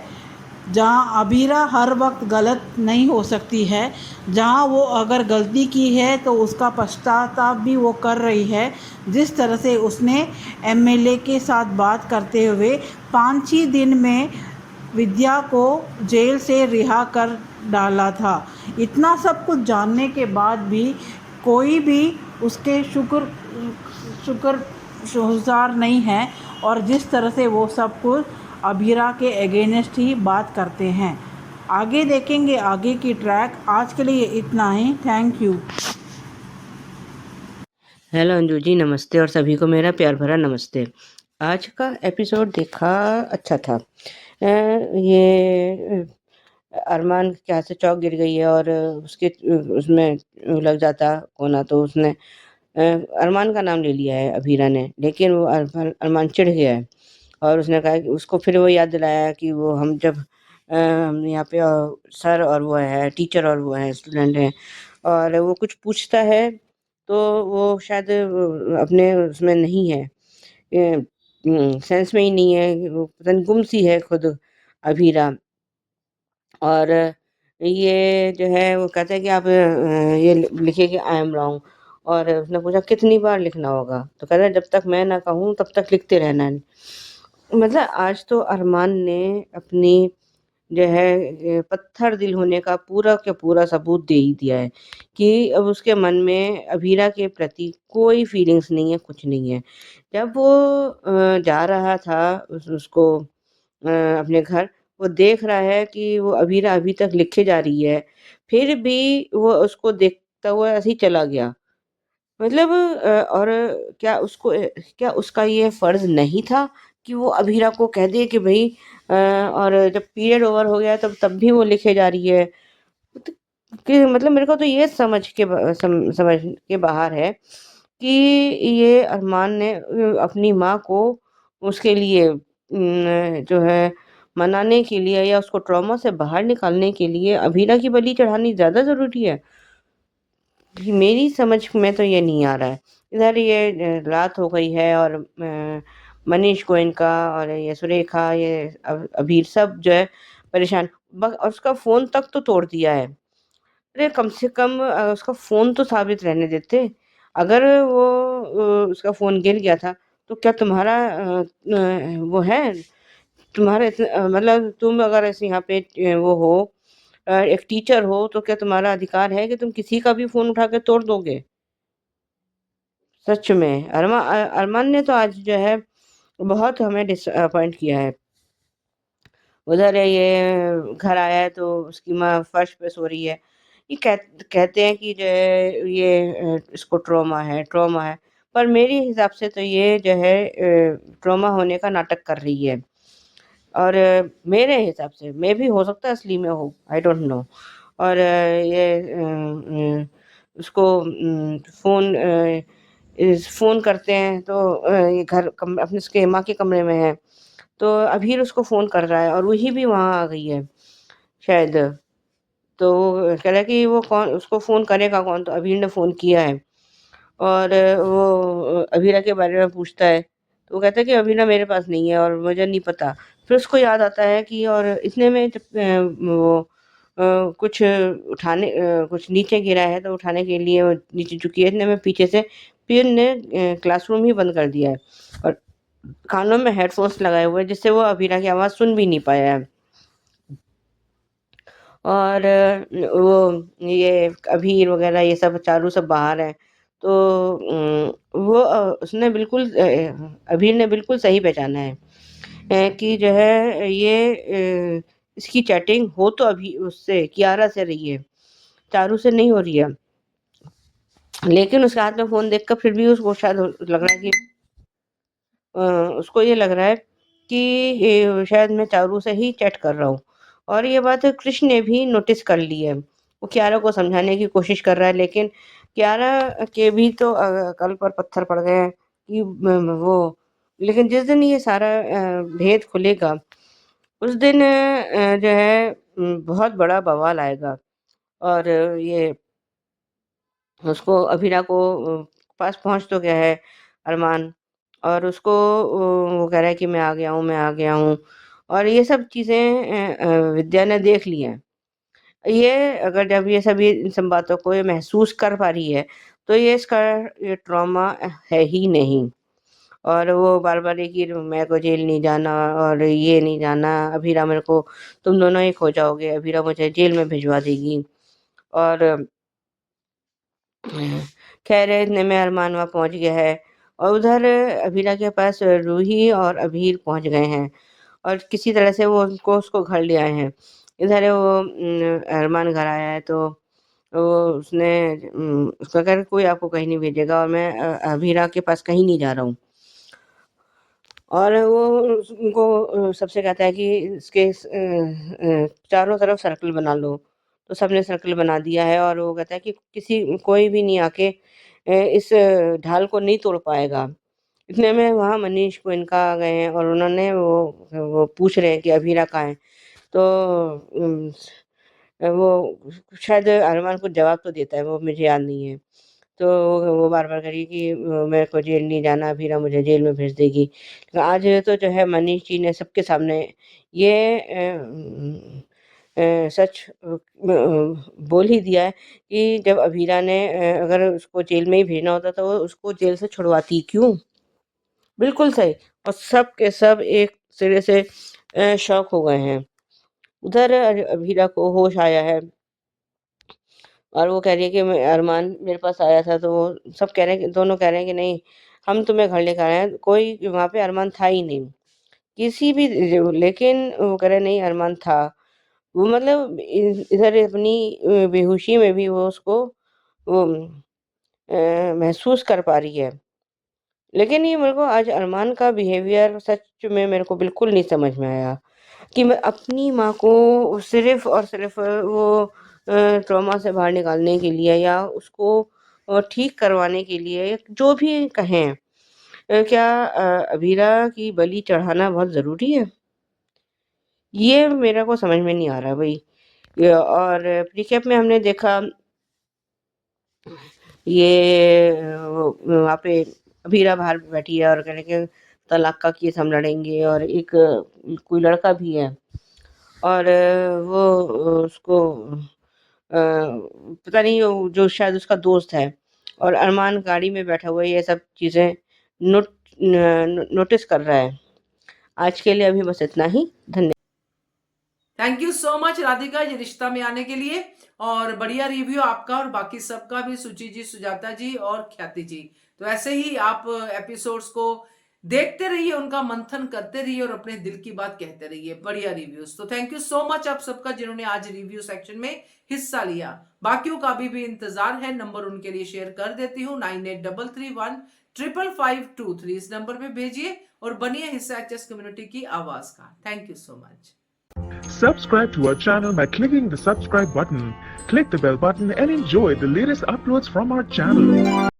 जहाँ अबीरा हर वक्त गलत नहीं हो सकती है, जहाँ वो अगर गलती की है तो उसका पश्चाताप भी वो कर रही है। जिस तरह से उसने एमएलए के साथ बात करते हुए 5 ही दिन में विद्या को जेल से रिहा कर डाला था। इतना सब कुछ जानने के बाद भी कोई भी उसके शुक्रगुजार नहीं है, और जिस तरह से वो सब कुछ अबीरा के अगेंस्ट ही बात करते हैं। आगे देखेंगे आगे की ट्रैक। आज के लिए इतना ही। Thank you. Hello Anju ji, नमस्ते और सभी को मेरा प्यार भरा नमस्ते। आज का एपिसोड देखा, अच्छा था। ये अरमान के हाथ से चौक गिर गई है और उसके उसमें लग जाता कोना, तो उसने अरमान का नाम ले लिया है अबीरा ने, लेकिन वो अरमान चिढ़ गया है और उसने कहा कि उसको फिर वो याद दिलाया कि वो हम जब हम यहाँ पे सर और वो है टीचर और वो है स्टूडेंट हैं, और वो कुछ पूछता है तो वो शायद अपने उसमें नहीं है, सेंस में ही नहीं है, वो पता नहीं गुम सी है खुद अबीरा। और ये जो है वो कहता है कि आप ये लिखिए कि आई एम रॉन्ग, और उसने पूछा कितनी बार लिखना होगा, तो कहता है जब तक मैं ना कहूँ तब तक लिखते रहना है। मतलब आज तो अरमान ने अपनी जो है पत्थर दिल होने का पूरा का पूरा सबूत दे ही दिया है कि अब उसके मन में अबीरा के प्रति कोई फीलिंग्स नहीं है, कुछ नहीं है। जब वो जा रहा था उसको अपने घर, वो देख रहा है कि वो अबीरा अभी तक लिखे जा रही है, फिर भी वो उसको देखता हुआ ऐसे ही चला गया। मतलब और क्या उसका ये फ़र्ज़ नहीं था कि वो अबीरा को कह दे कि भई और जब पीरियड ओवर हो गया तब भी वो लिखे जा रही है। तो कि मतलब मेरे को तो ये समझ के बाहर है कि ये अरमान ने अपनी माँ को उसके लिए जो है मनाने के लिए या उसको ट्रॉमा से बाहर निकालने के लिए अबीरा की बलि चढ़ानी ज़्यादा ज़रूरी है। मेरी समझ में तो ये नहीं आ रहा है। इधर ये रात हो गई है और मनीष गोयनका और ये सुरेखा, ये अबीर सब जो है परेशान, और उसका फ़ोन तक तो तोड़ दिया है। अरे कम से कम उसका फ़ोन तो साबित रहने देते। अगर वो उसका फ़ोन गिर गया था तो क्या तुम्हारा वो है, तुम्हारा मतलब तुम अगर ऐसे यहाँ पे वो हो, एक टीचर हो, तो क्या तुम्हारा अधिकार है कि तुम किसी का भी फ़ोन उठा के तोड़ दोगे? सच में अरमान ने तो आज जो है बहुत हमें डिसअपॉइंट किया है। उधर ये घर आया है तो उसकी माँ फर्श पे सो रही है। ये कहते हैं कि जो है ये इसको ट्रॉमा है, पर मेरे हिसाब से तो ये जो है ट्रॉमा होने का नाटक कर रही है। और मेरे हिसाब से मे भी हो सकता है असली में हो, आई डोंट नो। और उसको फ़ोन करते हैं तो ये घर अपने उसके माँ के कमरे में है, तो अभीर उसको फ़ोन कर रहा है और वही भी वहाँ आ गई है शायद। तो वो कह रहा है कि वो कौन उसको फ़ोन करेगा कौन? तो अभीर ने फ़ोन किया है और वो अभीरा के बारे में पूछता है, तो वो कहता है कि अभीरा मेरे पास नहीं है और मुझे नहीं पता। फिर उसको याद आता है कि और इतने में जब वो कुछ नीचे गिरा है तो उठाने के लिए वो नीचे झुकी है, इतने में पीछे से पियून ने क्लासरूम ही बंद कर दिया है और कानों में हेडफ़ोन्स लगाए हुए हैं, जिससे वो अभीरा की आवाज़ सुन भी नहीं पाया है। और वो ये अभीर वग़ैरह ये सब चारू सब बाहर हैं। तो वो उसने बिल्कुल अभीर ने बिल्कुल सही पहचाना है कि जो है ये इसकी चैटिंग हो तो अभी उससे कियारा से रही है, चारू से नहीं हो रही है। लेकिन उसके हाथ में फ़ोन देखकर फिर भी उसको शायद लग रहा है कि उसको ये लग रहा है कि शायद मैं चारू से ही चैट कर रहा हूँ। और ये बात कृष्ण ने भी नोटिस कर ली है। वो कियारा को समझाने की कोशिश कर रहा है, लेकिन कियारा के भी तो अकल पर पत्थर पड़ गए हैं कि वो लेकिन जिस दिन ये सारा भेद खुलेगा, उस दिन जो है बहुत बड़ा बवाल आएगा। और ये उसको अभिरा को पास पहुँच तो गया है अरमान, और उसको वो कह रहा है कि मैं आ गया हूँ, मैं आ गया हूँ। और ये सब चीज़ें विद्या ने देख ली हैं। ये अगर जब ये सभी इन सब बातों को ये महसूस कर पा रही है, तो ये इसका ये ट्रॉमा है ही नहीं। और वो बार-बार एक ही मेरे को जेल नहीं जाना और ये नहीं जाना, अभीरा मेरे को तुम दोनों ही खो जाओगे, अभीरा मुझे जेल में भिजवा देगी। और खैर इतने में अरमान वहाँ पहुँच गया है, और उधर अभीरा के पास रूही और अभीर पहुँच गए हैं, और किसी तरह से वो उनको उसको घर ले आए हैं। इधर वो अरमान घर आया है, तो वो उसने उसका कह रहा कोई आपको कहीं नहीं भेजेगा, और मैं अभीरा के पास कहीं नहीं जा रहा हूँ। और वो उनको सबसे कहता है कि इसके चारों तरफ सर्कल बना लो। तो सबने सर्कल बना दिया है, और वो कहता है कि कोई भी नहीं आके इस ढाल को नहीं तोड़ पाएगा। इतने में वहाँ मनीष गोयनका आ गए हैं, और उन्होंने वो पूछ रहे हैं कि अभीरा कहाँ है? तो वो शायद अरमान को जवाब तो देता है, वो मुझे याद नहीं है। तो वो बार-बार कह रही है कि मेरे को जेल नहीं जाना, अभीरा मुझे जेल में भेज देगी। तो आज तो जो है मनीष जी ने सबके सामने ये सच बोल ही दिया है कि जब अभीरा ने अगर उसको जेल में ही भेजना होता तो वो उसको जेल से छुड़वाती क्यों? बिल्कुल सही। और सब के सब एक सिरे से शॉक हो गए हैं। उधर अभीरा को होश आया है, और वो कह रही है कि मैं अरमान मेरे पास आया था, तो वो सब कह रहे हैं कि दोनों कह रहे हैं कि नहीं, हम तुम्हें घर लेकर आए हैं, कोई वहाँ पे अरमान था ही नहीं। किसी भी लेकिन वो कह रहे नहीं अरमान था। वो मतलब इधर अपनी बेहोशी में भी वो उसको वो महसूस कर पा रही है। लेकिन ये मेरे को आज अरमान का बिहेवियर सच में मेरे को बिल्कुल नहीं समझ में आया कि मैं अपनी माँ को सिर्फ़ और सिर्फ़ वो ट्रॉमा से बाहर निकालने के लिए या उसको ठीक करवाने के लिए जो भी कहें, क्या अभीरा की बलि चढ़ाना बहुत ज़रूरी है? ये मेरे को समझ में नहीं आ रहा भई। और रिकैप में हमने देखा ये वहाँ पे अभीरा बाहर बैठी है और कह रहे कि तलाक का केस हम लड़ेंगे, और एक कोई लड़का भी है, और वो उसको पता नहीं वो जो शायद उसका दोस्त है, और अरमान गाड़ी में बैठा हुआ है, ये सब चीज़ें नोटिस कर रहा है। आज के लिए अभी बस इतना ही। धन्यवाद। Thank you so much Radhika ये रिश्ता में आने के लिए, और बढ़िया रिव्यू आपका और बाकी सबका भी, सुचि जी, सुजाता जी और ख्याति जी। तो ऐसे ही आप एपिसोड्स को देखते रहिए, उनका मंथन करते रहिए और अपने दिल की बात कहते रहिए। बढ़िया रिव्यूज। तो थैंक यू सो मच आप सबका जिन्होंने आज रिव्यू सेक्शन में हिस्सा लिया। बाकियों का भी इंतजार है, नंबर उनके लिए शेयर कर देती हूँ 9833155523 इस नंबर पे भेजिए और बनिए हिस्सा एचएस कम्युनिटी की आवाज का। Thank you so much. Subscribe to our channel by clicking the subscribe button. Click the bell button and enjoy the latest uploads from our channel.